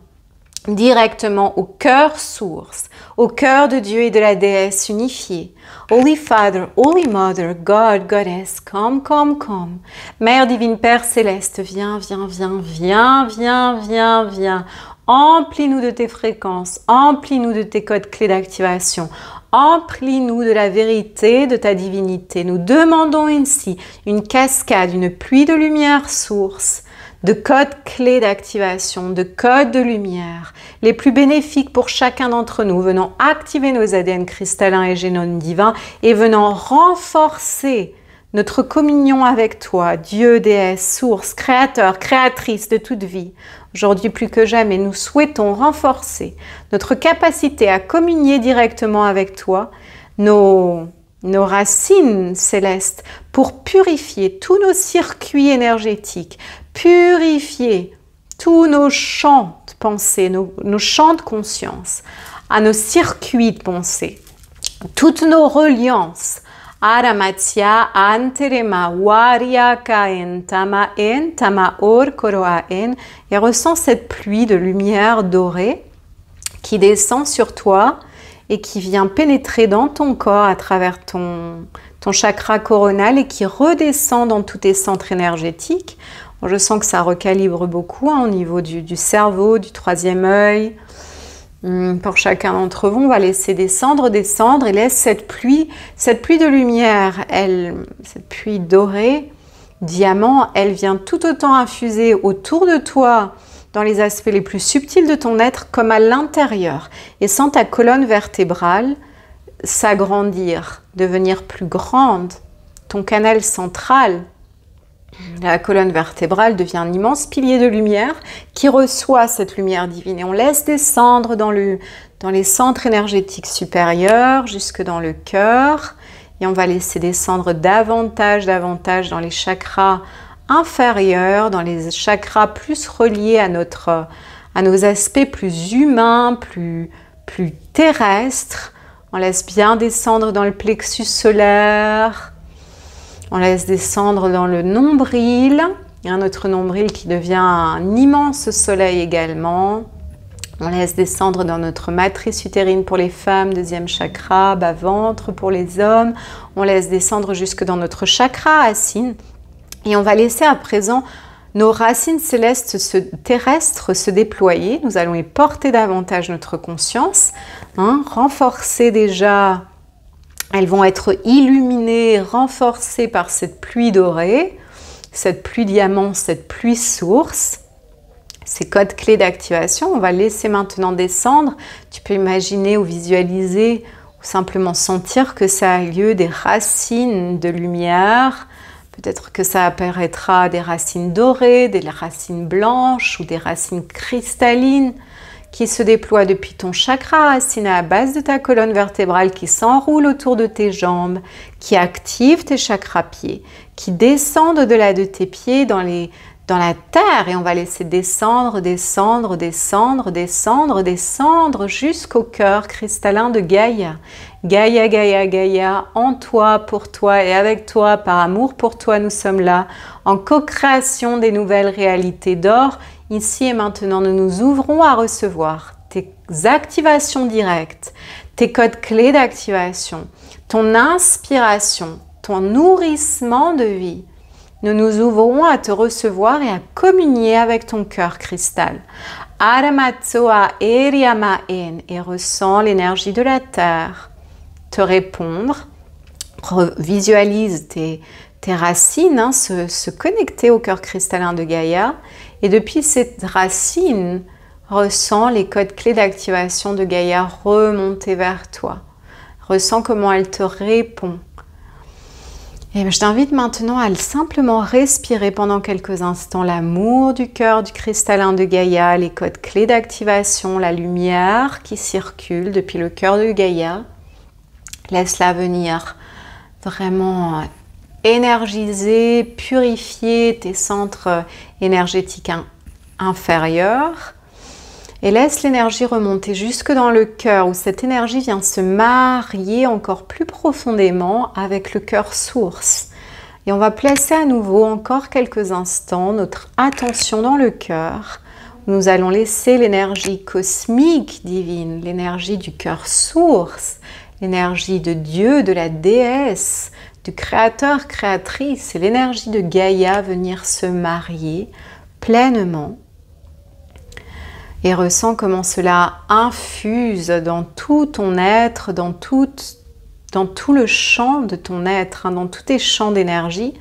au cœur source, au cœur de Dieu et de la déesse unifiée. Holy Father, Holy Mother, God, Goddess, come, come, come. Mère divine, Père céleste, viens, viens, viens, viens, viens, viens, viens. Emplis-nous de tes fréquences, emplis-nous de tes codes clés d'activation, emplis-nous de la vérité de ta divinité. Nous demandons ainsi une cascade, une pluie de lumière source, de codes clés d'activation, de codes de lumière, les plus bénéfiques pour chacun d'entre nous, venant activer nos ADN cristallins et génomes divins et venant renforcer notre communion avec toi, Dieu, déesse, source, créateur, créatrice de toute vie. Aujourd'hui plus que jamais, nous souhaitons renforcer notre capacité à communier directement avec toi, nos racines célestes, pour purifier tous nos circuits énergétiques, purifier tous nos champs de pensée, nos champs de conscience, à nos circuits de pensée, toutes nos reliances. Aramatya anterema waria kaen tama en tama or koroa en, et ressens cette pluie de lumière dorée qui descend sur toi et qui vient pénétrer dans ton corps à travers ton chakra coronal et qui redescend dans tous tes centres énergétiques. Je sens que ça recalibre beaucoup au niveau du cerveau, du troisième œil. Pour chacun d'entre vous, on va laisser descendre et laisse cette pluie de lumière, cette pluie dorée, diamant, elle vient tout autant infuser autour de toi dans les aspects les plus subtils de ton être comme à l'intérieur. Et sens ta colonne vertébrale s'agrandir, devenir plus grande, ton canal central. La colonne vertébrale devient un immense pilier de lumière qui reçoit cette lumière divine. Et on laisse descendre dans dans les centres énergétiques supérieurs, jusque dans le cœur. Et on va laisser descendre davantage dans les chakras inférieurs, dans les chakras plus reliés à nos aspects plus humains, plus terrestres. On laisse bien descendre dans le plexus solaire. On laisse descendre dans le nombril. Il y a notre nombril qui devient un immense soleil également. On laisse descendre dans notre matrice utérine pour les femmes, deuxième chakra, bas-ventre pour les hommes. On laisse descendre jusque dans notre chakra racine. Et on va laisser à présent nos racines célestes terrestres se déployer. Nous allons y porter davantage notre conscience, renforcer déjà. Elles vont être illuminées, renforcées par cette pluie dorée, cette pluie diamant, cette pluie source. Ces codes clés d'activation, on va laisser maintenant descendre. Tu peux imaginer ou visualiser ou simplement sentir que ça a lieu des racines de lumière. Peut-être que ça apparaîtra des racines dorées, des racines blanches ou des racines cristallines qui se déploient depuis ton chakra racine à la base de ta colonne vertébrale, qui s'enroulent autour de tes jambes, qui activent tes chakras pieds, qui descendent au-delà de tes pieds dans la terre, et on va laisser descendre jusqu'au cœur cristallin de Gaïa. Gaïa, Gaïa, Gaïa, en toi, pour toi et avec toi, par amour pour toi, nous sommes là, en co-création des nouvelles réalités d'or. Ici et maintenant, nous nous ouvrons à recevoir tes activations directes, tes codes clés d'activation, ton inspiration, ton nourrissement de vie. Nous nous ouvrons à te recevoir et à communier avec ton cœur cristal. Aramatsoa eriamaen, et ressens l'énergie de la terre te répondre. Visualise tes racines se connecter au cœur cristallin de Gaïa. Et depuis cette racine, ressens les codes clés d'activation de Gaïa remonter vers toi. Ressens comment elle te répond. Et je t'invite maintenant à simplement respirer pendant quelques instants l'amour du cœur du cristallin de Gaïa, les codes clés d'activation, la lumière qui circule depuis le cœur de Gaïa. Laisse-la venir vraiment énergiser, purifier tes centres énergétiques inférieurs. Et laisse l'énergie remonter jusque dans le cœur, où cette énergie vient se marier encore plus profondément avec le cœur source. Et on va placer à nouveau encore quelques instants notre attention dans le cœur. Nous allons laisser l'énergie cosmique divine, l'énergie du cœur source, l'énergie de Dieu, de la déesse, du créateur, créatrice, et l'énergie de Gaïa venir se marier pleinement. Et ressens comment cela infuse dans tout ton être, dans tout le champ de ton être, dans tous tes champs d'énergie.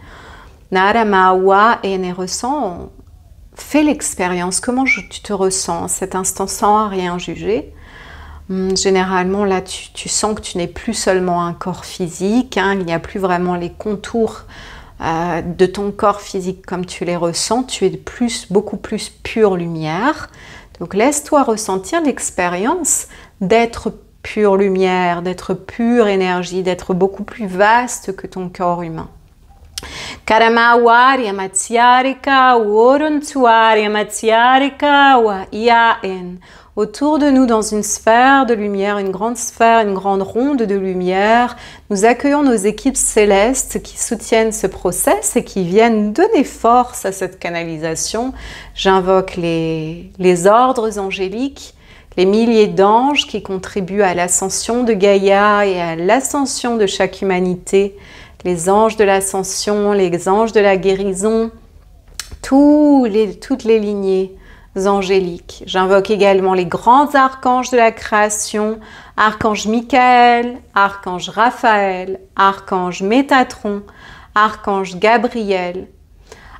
Naramawa, et ressens, fais l'expérience, comment tu te ressens à cet instant sans rien juger. Généralement, là, tu sens que tu n'es plus seulement un corps physique, il n'y a plus vraiment les contours de ton corps physique comme tu les ressens, tu es beaucoup plus pure lumière. Donc laisse-toi ressentir l'expérience d'être pure lumière, d'être pure énergie, d'être beaucoup plus vaste que ton corps humain. Karamawari amatsiarika worontuari amatsiarika wa iaen. Autour de nous, dans une sphère de lumière, une grande sphère, une grande ronde de lumière, nous accueillons nos équipes célestes qui soutiennent ce process et qui viennent donner force à cette canalisation. J'invoque les ordres angéliques, les milliers d'anges qui contribuent à l'ascension de Gaïa et à l'ascension de chaque humanité, les anges de l'ascension, les anges de la guérison, toutes les lignées angéliques. J'invoque également les grands archanges de la création, archange Michael, archange Raphaël, archange Métatron, archange Gabriel.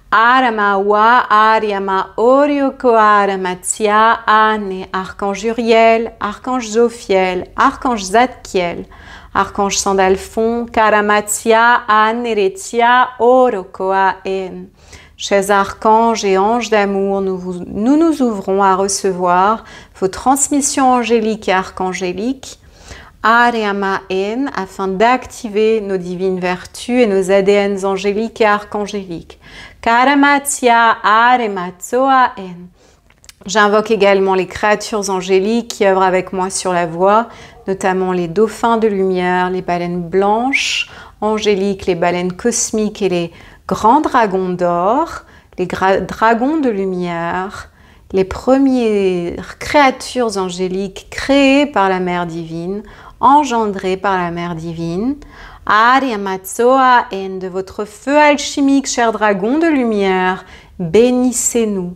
Aramawa Ariama Orioko Aramatia Ane, archange Uriel, archange Zophiel, archange Zadkiel, archange Sandalphon, Karamatia Aneretia Orokoa En. Chers archanges et anges d'amour, nous nous ouvrons à recevoir vos transmissions angéliques et archangéliques, Ariamaen, afin d'activer nos divines vertus et nos ADN angéliques et archangéliques. Karamatsia Arematsoaen. J'invoque également les créatures angéliques qui œuvrent avec moi sur la voie, notamment les dauphins de lumière, les baleines blanches angéliques, les baleines cosmiques et les grands dragons d'or, les dragons de lumière, les premières créatures angéliques créées par la Mère divine, engendrées par la Mère divine. Ariamatsoaen, de votre feu alchimique, chers dragons de lumière, bénissez-nous,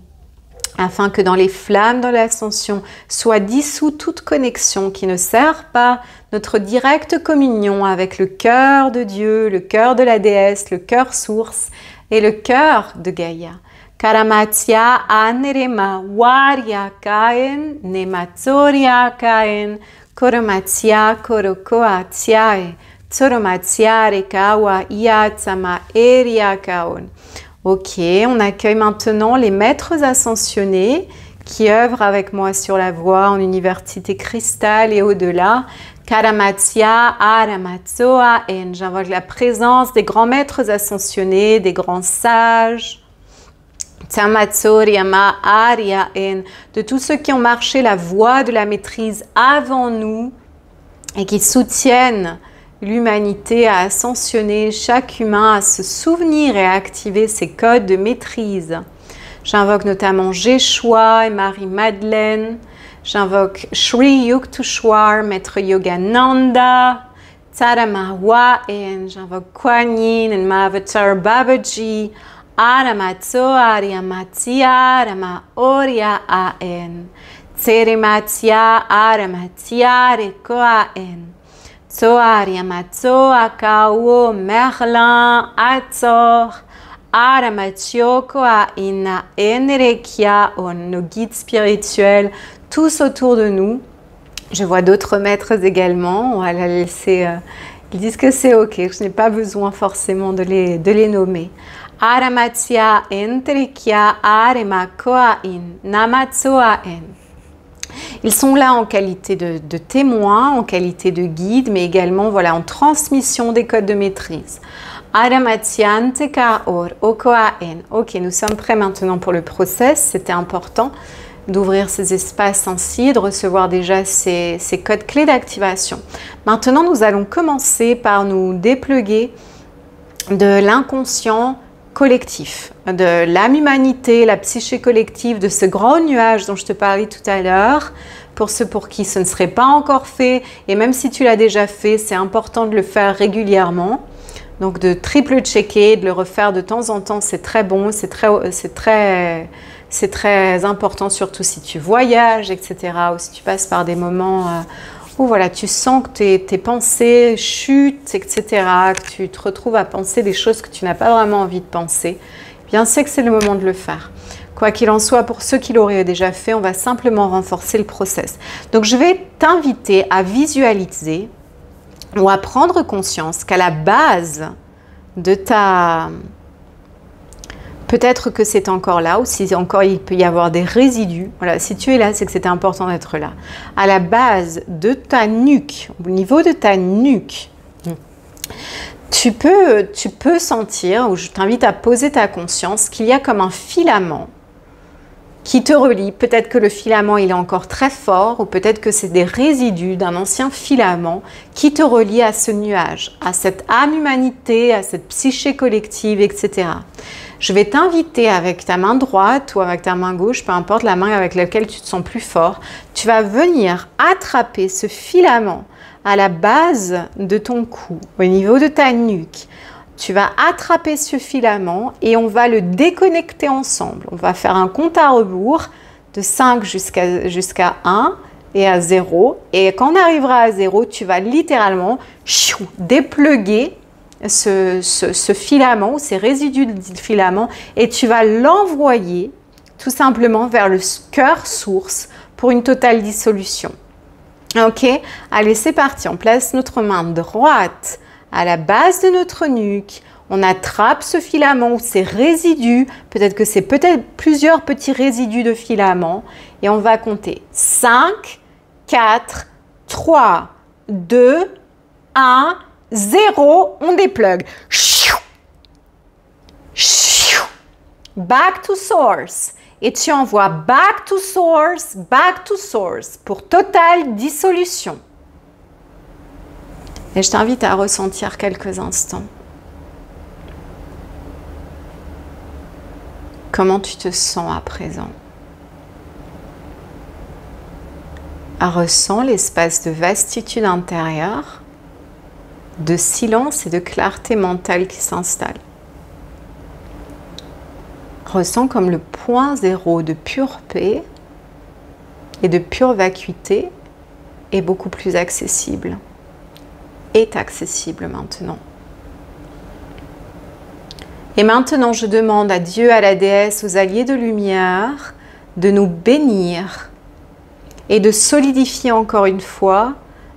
afin que dans les flammes de l'ascension soit dissous toute connexion qui ne sert pas notre directe communion avec le cœur de Dieu, le cœur de la déesse, le cœur source et le cœur de Gaïa. Karamatsia anerema waria kaen nematsoria kaen koromatsia korokoa tiae tsoromatsia rekawa iatsama eria kaon. Ok, on accueille maintenant les maîtres ascensionnés qui œuvrent avec moi sur la voie en université cristal et au-delà. Karamatsia Aramatsoaen. J'invoque la présence des grands maîtres ascensionnés, des grands sages. Tamatsoriama Ariaen, de tous ceux qui ont marché la voie de la maîtrise avant nous et qui soutiennent l'humanité à ascensionner, chaque humain à se souvenir et à activer ses codes de maîtrise. J'invoque notamment Jeshua et Marie-Madeleine. J'invoque Sri Yukteswar, Maître Yogananda, Taramawaen. J'invoque Kuan Yin et Mahavatar Babaji, Aramatsoa Ariamatia Rama Oria Aen, Tserimatia Aramatia Rekoaen. Tsoaria Matsoa Kao Merlin Atzor Aramachiokoa Ina Enrekia, nos guides spirituels, tous autour de nous. Je vois d'autres maîtres également. On va la laisser. Ils disent que c'est ok. Je n'ai pas besoin forcément de les nommer. Aramatia Entrekia Aremakoain Namatsoaen. Ils sont là en qualité de témoins, en qualité de guides, mais également voilà, en transmission des codes de maîtrise. Ok, nous sommes prêts maintenant pour le process. C'était important d'ouvrir ces espaces ainsi, de recevoir déjà ces codes clés d'activation. Maintenant, nous allons commencer par nous dépluguer de l'inconscient collectif, de l'âme humanité, la psyché collective, de ce grand nuage dont je te parlais tout à l'heure. Pour ceux pour qui ce ne serait pas encore fait, et même si tu l'as déjà fait, c'est important de le faire régulièrement. Donc de triple-checker, de le refaire de temps en temps, c'est très bon, c'est très important, surtout si tu voyages, etc. Ou si tu passes par des moments où voilà, tu sens que tes pensées chutent, etc. Que tu te retrouves à penser des choses que tu n'as pas vraiment envie de penser. Bien, c'est que c'est le moment de le faire. Quoi qu'il en soit, pour ceux qui l'auraient déjà fait, on va simplement renforcer le process. Donc, je vais t'inviter à visualiser ou à prendre conscience qu'à la base de ta... Peut-être que c'est encore là, ou si encore il peut y avoir des résidus. Voilà, si tu es là, c'est que c'était important d'être là. À la base de ta nuque, au niveau de ta nuque, tu peux sentir, ou je t'invite à poser ta conscience, qu'il y a comme un filament qui te relie. Peut-être que le filament il est encore très fort, ou peut-être que c'est des résidus d'un ancien filament qui te relie à ce nuage, à cette âme humanité, à cette psyché collective, etc. Je vais t'inviter avec ta main droite ou avec ta main gauche, peu importe la main avec laquelle tu te sens plus fort, tu vas venir attraper ce filament à la base de ton cou, au niveau de ta nuque. Tu vas attraper ce filament et on va le déconnecter ensemble. On va faire un compte à rebours de 5 jusqu'à 1 et à 0. Et quand on arrivera à 0, tu vas littéralement dépluguer ce filament, ces résidus de filament, et tu vas l'envoyer tout simplement vers le cœur source pour une totale dissolution. Ok, allez, c'est parti. On place notre main droite à la base de notre nuque. On attrape ce filament ou ces résidus, peut-être que c'est peut-être plusieurs petits résidus de filament, et on va compter 5, 4, 3, 2, 1, 0, on déplugue. Back to source. Et tu envoies back to source pour totale dissolution. Et je t'invite à ressentir quelques instants. Comment tu te sens à présent? Ressens l'espace de vastitude intérieure, de silence et de clarté mentale qui s'installe. Ressens comme le point zéro de pure paix et de pure vacuité est beaucoup plus accessible. Est accessible maintenant. Et maintenant, je demande à Dieu, à la déesse, aux alliés de lumière de nous bénir et de solidifier encore une fois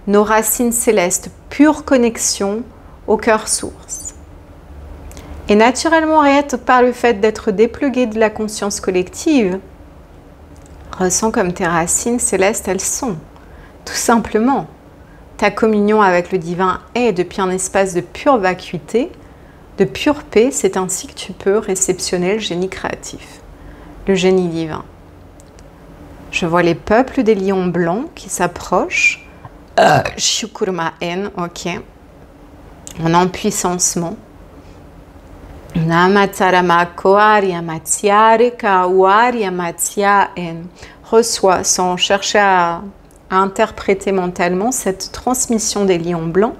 nos racines célestes, pure connexion au cœur source. Et naturellement, rien que par le fait d'être déplugué de la conscience collective, ressens comme tes racines célestes, elles sont. Tout simplement, ta communion avec le divin est depuis un espace de pure vacuité, de pure paix. C'est ainsi que tu peux réceptionner le génie créatif, le génie divin. Je vois les peuples des lions blancs qui s'approchent. Shukurma-en, ok. En empuissancement. Reçois sans chercher à interpréter mentalement cette transmission des lions blancs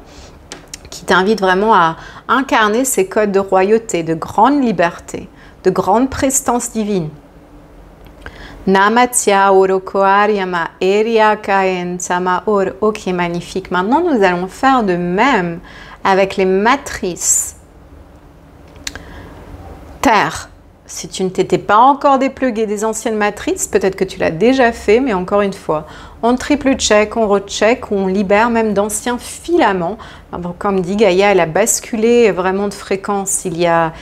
qui t'invite vraiment à incarner ces codes de royauté, de grande liberté, de grande prestance divine. Namatya orokoaryama eria kaen samaor. Ok, magnifique. Maintenant, nous allons faire de même avec les matrices. Terre, si tu ne t'étais pas encore déplugué des anciennes matrices, peut-être que tu l'as déjà fait, mais encore une fois, on triple check, on recheck, on libère même d'anciens filaments. Comme dit Gaïa, elle a basculé vraiment de fréquence il y a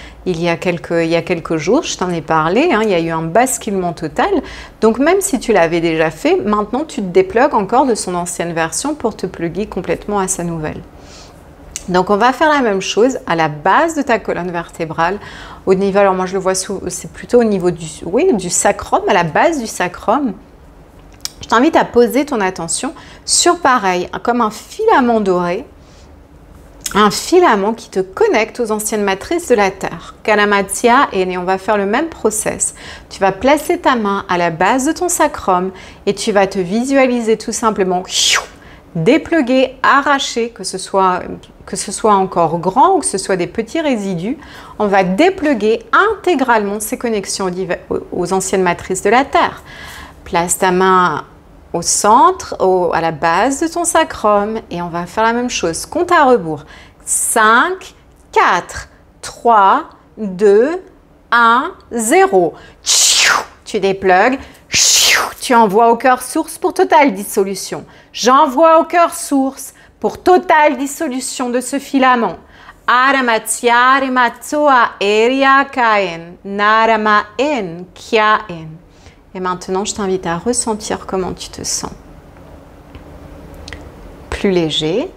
quelques jours, je t'en ai parlé, hein, il y a eu un basculement total. Donc même si tu l'avais déjà fait, maintenant tu te déplugues encore de son ancienne version pour te pluguer complètement à sa nouvelle. Donc on va faire la même chose à la base de ta colonne vertébrale, au niveau, alors moi je le vois, c'est plutôt au niveau du sacrum, à la base du sacrum. Je t'invite à poser ton attention sur pareil, comme un filament doré, un filament qui te connecte aux anciennes matrices de la Terre. Kalamatya, et on va faire le même process. Tu vas placer ta main à la base de ton sacrum et tu vas te visualiser tout simplement dépluguer, arracher, que ce soit encore grand ou que ce soit des petits résidus. On va dépluguer intégralement ces connexions aux anciennes matrices de la Terre. Place ta main au centre, à la base de ton sacrum et on va faire la même chose. Compte à rebours. 5, 4, 3, 2, 1, 0. Tu déplugues. Tu envoies au cœur source pour totale dissolution. J'envoie au cœur source pour totale dissolution de ce filament. Aramatya rematsoa eria kaen, narama en kyaen. Et maintenant, je t'invite à ressentir comment tu te sens. Plus léger,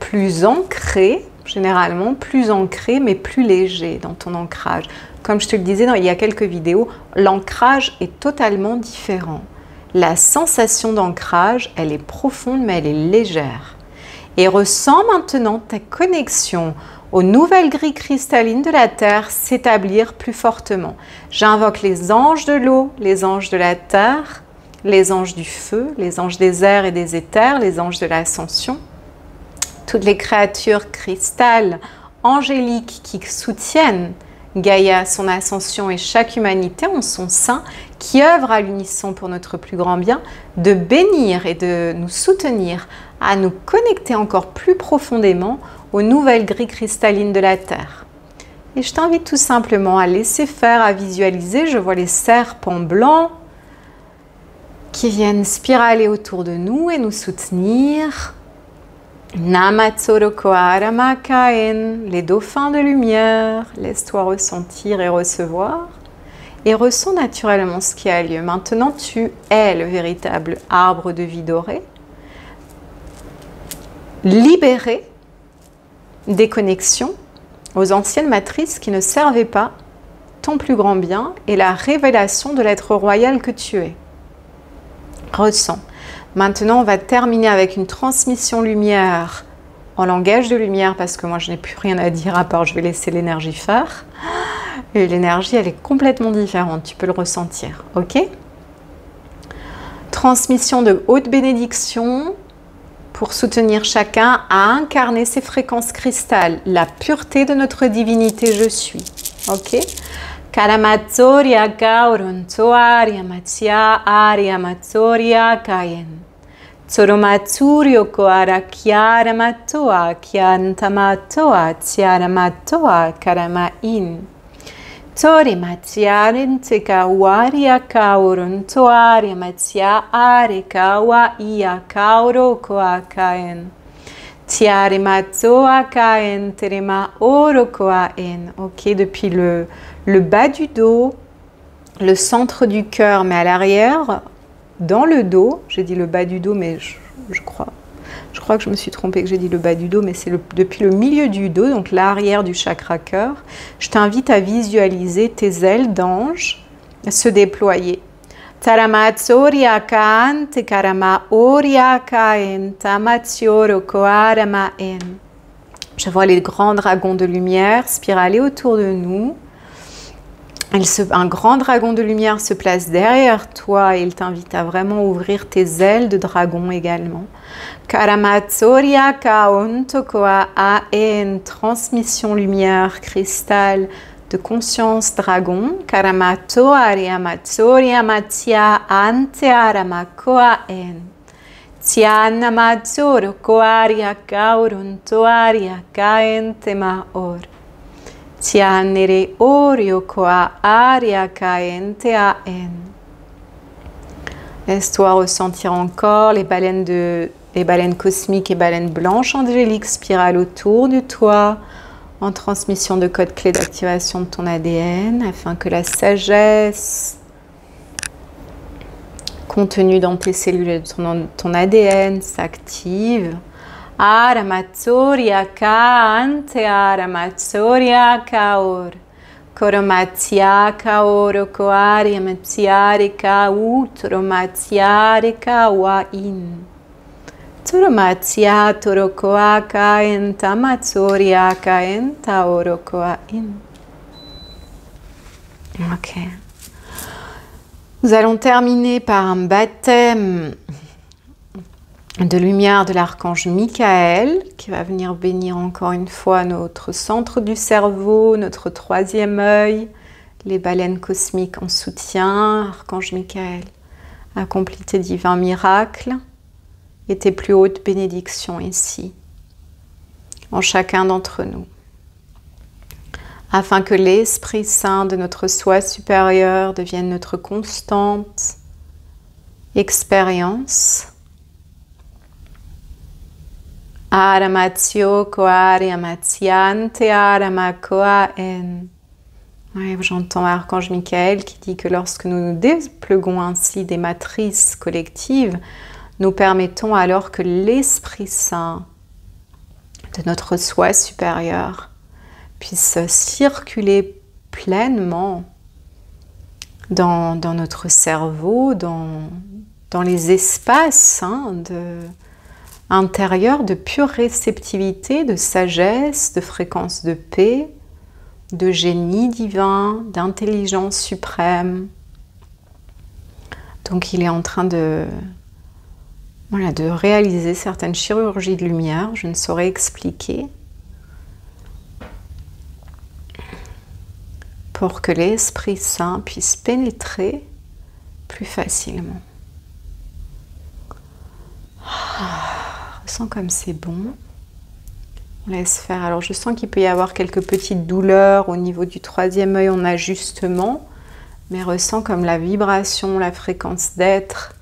plus ancré, généralement plus ancré, mais plus léger dans ton ancrage. Comme je te le disais il y a quelques vidéos, l'ancrage est totalement différent. La sensation d'ancrage, elle est profonde, mais elle est légère. Et ressens maintenant ta connexion aux nouvelles grilles cristallines de la Terre s'établir plus fortement. J'invoque les anges de l'eau, les anges de la Terre, les anges du feu, les anges des airs et des éthers, les anges de l'ascension. Toutes les créatures cristalles, angéliques qui soutiennent Gaïa, son ascension et chaque humanité en son sein, qui œuvre à l'unisson pour notre plus grand bien, de bénir et de nous soutenir à nous connecter encore plus profondément aux nouvelles grilles cristallines de la Terre. Et je t'invite tout simplement à laisser faire, à visualiser. Je vois les serpents blancs qui viennent spiraler autour de nous et nous soutenir. Namatsoro Koarama Kaen, les dauphins de lumière, laisse-toi ressentir et recevoir. Et ressens naturellement ce qui a lieu. Maintenant, tu es le véritable arbre de vie doré, libéré des connexions aux anciennes matrices qui ne servaient pas ton plus grand bien et la révélation de l'être royal que tu es. Ressens. Maintenant, on va terminer avec une transmission lumière en langage de lumière parce que moi, je n'ai plus rien à dire à part je vais laisser l'énergie faire. Et l'énergie, elle est complètement différente. Tu peux le ressentir, ok? Transmission de haute bénédiction pour soutenir chacun à incarner ses fréquences cristalles, la pureté de notre divinité je suis, ok? Karamatsoria kaurontoaria matsia aria matsoria kayen. Tsoromatsurio koara kiara matoa kiantamatoa tiara matoa karamain. Tori matiaren te kawaria kaurontoaria matsia are kawa ia kauro koa kaen. Tiare matoa kaen terema oro koa en. Ok, depuis le bas du dos, le centre du cœur, mais à l'arrière, dans le dos. J'ai dit le bas du dos, mais je crois que je me suis trompée, que j'ai dit le bas du dos, mais c'est depuis le milieu du dos, donc l'arrière du chakra cœur. Je t'invite à visualiser tes ailes d'ange se déployer. Taramatsoria kaan te karama oria kaen tamatsioro koarama en. Je vois les grands dragons de lumière spiraler autour de nous. Un grand dragon de lumière se place derrière toi et il t'invite à vraiment ouvrir tes ailes de dragon également. Karamatsoria kaon tokoa aen, transmission lumière, cristal de conscience dragon. Karamatoaria matsoria matia antearama koaen. Tiana matsoro koaria kauron toaria kaen tema or. Tianere orio koa aria kaente aen. Laisse-toi ressentir encore les baleines cosmiques et baleines blanches angéliques spiralent autour de toi en transmission de code clé d'activation de ton ADN afin que la sagesse contenue dans tes cellules et dans ton ADN s'active. Aramatsoria ka ante aramatsoria kaor. Koromatia kaoro koaria matiare ka utromatiare ka wain. Toromatia torokoa ka enta matsoria ka enta orokoa in. Ok. Nous allons terminer par un baptême de lumière de l'archange Michael qui va venir bénir encore une fois notre centre du cerveau, notre troisième œil, les baleines cosmiques en soutien. Archange Michael, accomplis tes divins miracles et tes plus hautes bénédictions ici, en chacun d'entre nous, afin que l'Esprit Saint de notre soi supérieur devienne notre constante expérience. Aramatio koaria matiante aramakoa en. Oui, j'entends Archange Michael qui dit que lorsque nous nous dépluguons ainsi des matrices collectives, nous permettons alors que l'Esprit Saint de notre soi supérieur puisse circuler pleinement dans notre cerveau, dans les espaces intérieurs de pure réceptivité, de sagesse, de fréquence de paix, de génie divin, d'intelligence suprême. Donc il est en train de réaliser certaines chirurgies de lumière, je ne saurais expliquer, pour que l'Esprit Saint puisse pénétrer plus facilement. Ressens comme c'est bon. On laisse faire. Alors je sens qu'il peut y avoir quelques petites douleurs au niveau du troisième œil en ajustement, mais ressens comme la vibration, la fréquence d'être,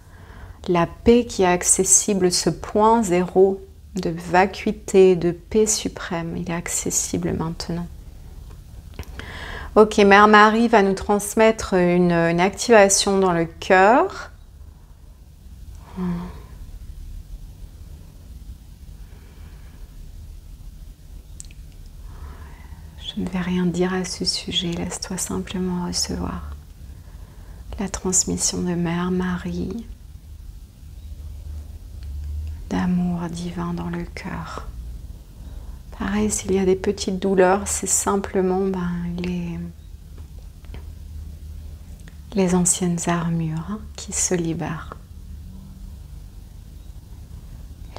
la paix qui est accessible, ce point zéro de vacuité, de paix suprême. Il est accessible maintenant. Ok, Mère Marie va nous transmettre une activation dans le cœur. Je ne vais rien dire à ce sujet, laisse-toi simplement recevoir la transmission de Mère Marie, d'amour divin dans le cœur. Pareil, s'il y a des petites douleurs, c'est simplement les anciennes armures qui se libèrent.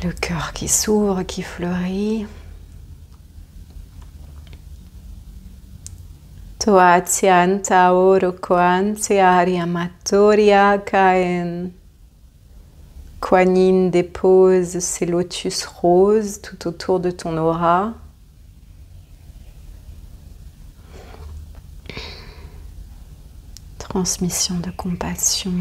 Le cœur qui s'ouvre, qui fleurit. Toatian taoro koantiaria matoria kaen. Kuan Yin dépose ses lotus roses tout autour de ton aura. Transmission de compassion.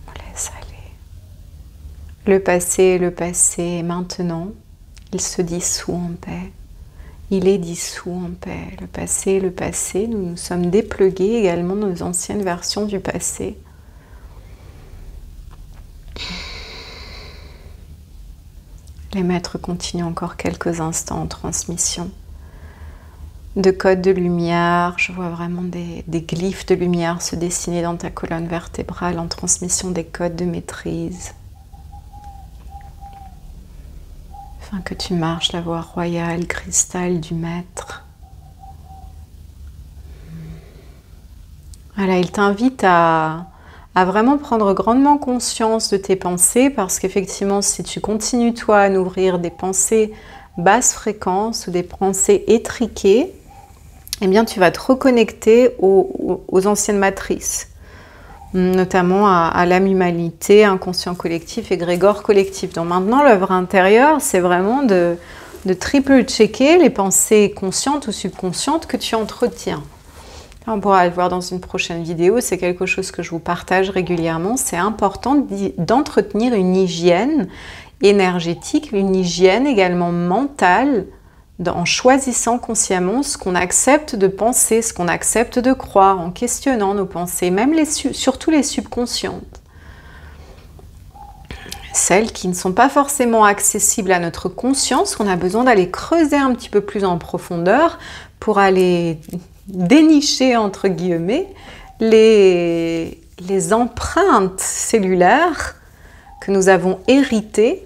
On laisse aller. Le passé, maintenant, il se dissout en paix. Il est dissous en paix. Le passé, nous nous sommes déplugués également de nos anciennes versions du passé. Les maîtres continuent encore quelques instants en transmission. De codes de lumière, je vois vraiment des glyphes de lumière se dessiner dans ta colonne vertébrale en transmission des codes de maîtrise. Afin que tu marches la voie royale, cristal du maître. Voilà, il t'invite à vraiment prendre grandement conscience de tes pensées, parce qu'effectivement, si tu continues toi à nourrir des pensées basse fréquence ou des pensées étriquées, eh bien tu vas te reconnecter aux anciennes matrices, notamment à l'âme humanité, inconscient collectif et grégor collectif. Donc maintenant, l'œuvre intérieure, c'est vraiment de triple-checker les pensées conscientes ou subconscientes que tu entretiens. On pourra le voir dans une prochaine vidéo, c'est quelque chose que je vous partage régulièrement. C'est important d'entretenir une hygiène énergétique, une hygiène également mentale, en choisissant consciemment ce qu'on accepte de penser, ce qu'on accepte de croire, en questionnant nos pensées, même surtout les subconscientes. Celles qui ne sont pas forcément accessibles à notre conscience, qu'on a besoin d'aller creuser un petit peu plus en profondeur pour aller dénicher, entre guillemets, les empreintes cellulaires que nous avons héritées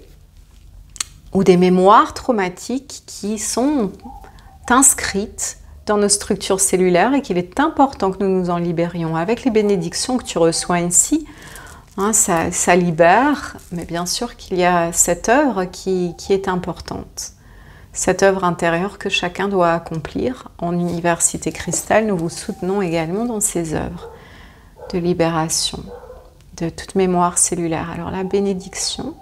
ou des mémoires traumatiques qui sont inscrites dans nos structures cellulaires et qu'il est important que nous nous en libérions. Avec les bénédictions que tu reçois ici, hein, ça libère, mais bien sûr qu'il y a cette œuvre qui est importante. Cette œuvre intérieure que chacun doit accomplir. En Université Cristal, nous vous soutenons également dans ces œuvres de libération de toute mémoire cellulaire. Alors la bénédiction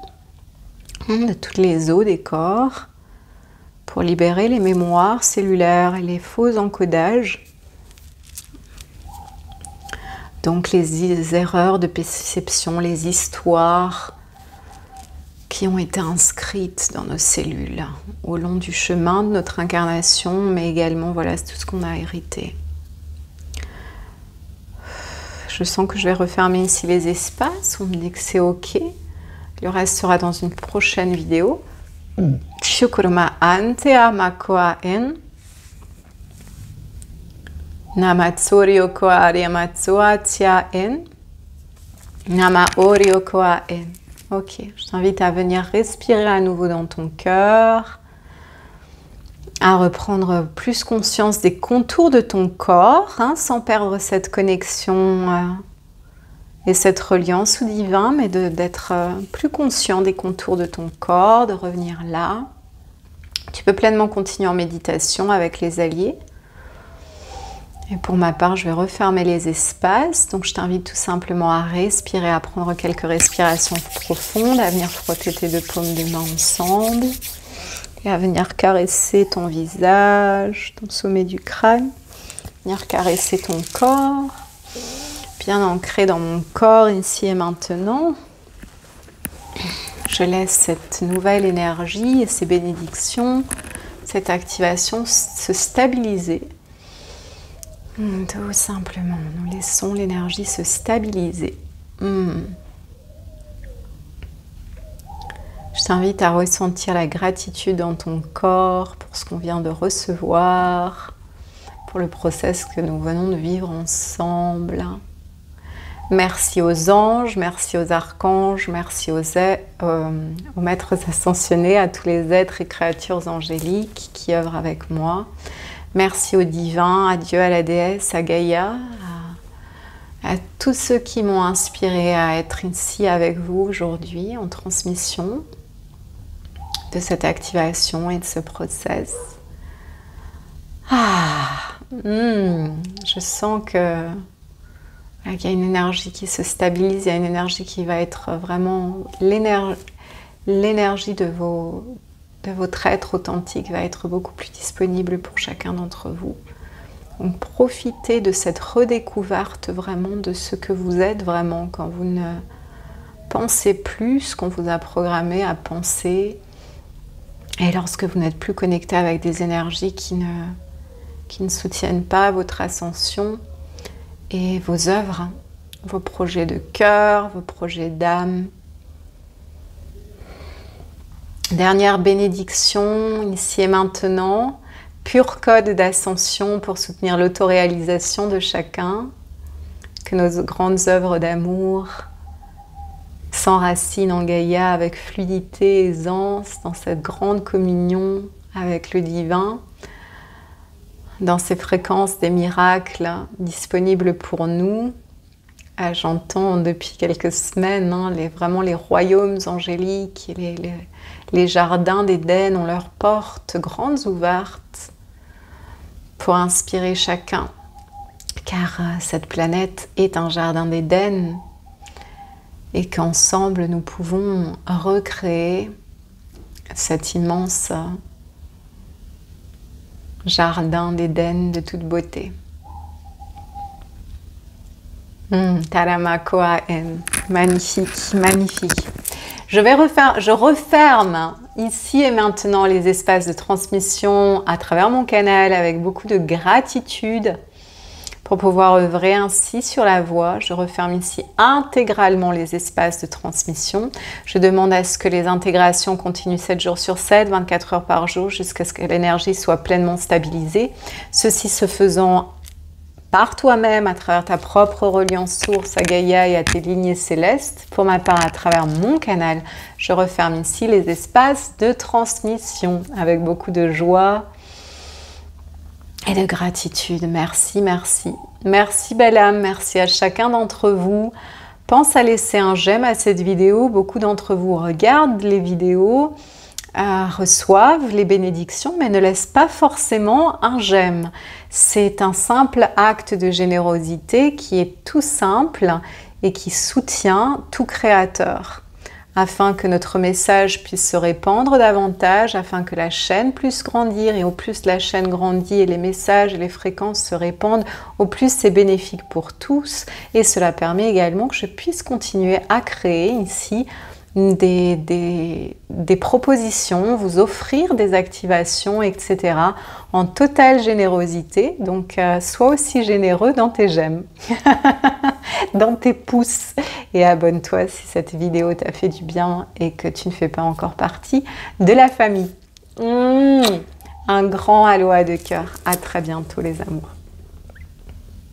de toutes les os des corps pour libérer les mémoires cellulaires et les faux encodages. Donc les erreurs de perception, les histoires qui ont été inscrites dans nos cellules au long du chemin de notre incarnation, mais également, voilà, c'est tout ce qu'on a hérité. Je sens que je vais refermer ici les espaces, on me dit que c'est ok. Le reste sera dans une prochaine vidéo. Shukuruma antea makoa en. Namatsurio koa ariamatsua tia en. Nama orio koa en. Ok, je t'invite à venir respirer à nouveau dans ton cœur, à reprendre plus conscience des contours de ton corps, hein, sans perdre cette connexion et cette reliance au divin, mais d'être plus conscient des contours de ton corps, de revenir là. Tu peux pleinement continuer en méditation avec les alliés. Et pour ma part, je vais refermer les espaces. Donc, je t'invite tout simplement à respirer, à prendre quelques respirations profondes, à venir frotter tes deux paumes de main ensemble et à venir caresser ton visage, ton sommet du crâne, venir caresser ton corps. bien ancrée dans mon corps ici et maintenant. Je laisse cette nouvelle énergie et ces bénédictions, cette activation se stabiliser. Tout simplement, nous laissons l'énergie se stabiliser. Je t'invite à ressentir la gratitude dans ton corps pour ce qu'on vient de recevoir, pour le process que nous venons de vivre ensemble. Merci aux anges, merci aux archanges, merci aux maîtres ascensionnés, à tous les êtres et créatures angéliques qui œuvrent avec moi. Merci au divin, à Dieu, à la déesse, à Gaïa, à tous ceux qui m'ont inspiré à être ici avec vous aujourd'hui en transmission de cette activation et de ce process. Je sens que qu'il y a une énergie qui se stabilise, il y a une énergie qui va être vraiment l'énergie de votre être authentique va être beaucoup plus disponible pour chacun d'entre vous. Donc profitez de cette redécouverte vraiment de ce que vous êtes vraiment quand vous ne pensez plus ce qu'on vous a programmé à penser et lorsque vous n'êtes plus connecté avec des énergies qui ne soutiennent pas votre ascension et vos œuvres, vos projets de cœur, vos projets d'âme. Dernière bénédiction, ici et maintenant, pur code d'ascension pour soutenir l'autoréalisation de chacun, que nos grandes œuvres d'amour s'enracinent en Gaïa avec fluidité et aisance dans cette grande communion avec le divin, dans ces fréquences des miracles disponibles pour nous. J'entends depuis quelques semaines vraiment les royaumes angéliques et les jardins d'Éden ont leurs portes grandes ouvertes pour inspirer chacun, car cette planète est un jardin d'Éden et qu'ensemble nous pouvons recréer cet immense jardin d'Éden de toute beauté. Taramakoa N. Magnifique, magnifique. Je referme ici et maintenant les espaces de transmission à travers mon canal avec beaucoup de gratitude pour pouvoir œuvrer ainsi sur la voie. Je referme ici intégralement les espaces de transmission. Je demande à ce que les intégrations continuent 7 jours sur 7, 24 heures par jour, jusqu'à ce que l'énergie soit pleinement stabilisée. Ceci se faisant par toi-même, à travers ta propre reliance source à Gaïa et à tes lignées célestes. Pour ma part, à travers mon canal, je referme ici les espaces de transmission avec beaucoup de joie et de gratitude. Merci, merci. Merci belle âme, merci à chacun d'entre vous. Pense à laisser un j'aime à cette vidéo. Beaucoup d'entre vous regardent les vidéos, reçoivent les bénédictions, mais ne laissent pas forcément un j'aime. C'est un simple acte de générosité qui est tout simple et qui soutient tout créateur, afin que notre message puisse se répandre davantage, afin que la chaîne puisse grandir, et au plus la chaîne grandit et les messages et les fréquences se répandent, au plus c'est bénéfique pour tous, et cela permet également que je puisse continuer à créer ici des propositions, vous offrir des activations, etc. en totale générosité. Donc, sois aussi généreux dans tes j'aime, dans tes pouces. Et abonne-toi si cette vidéo t'a fait du bien et que tu ne fais pas encore partie de la famille. Un grand aloha de cœur. À très bientôt les amours.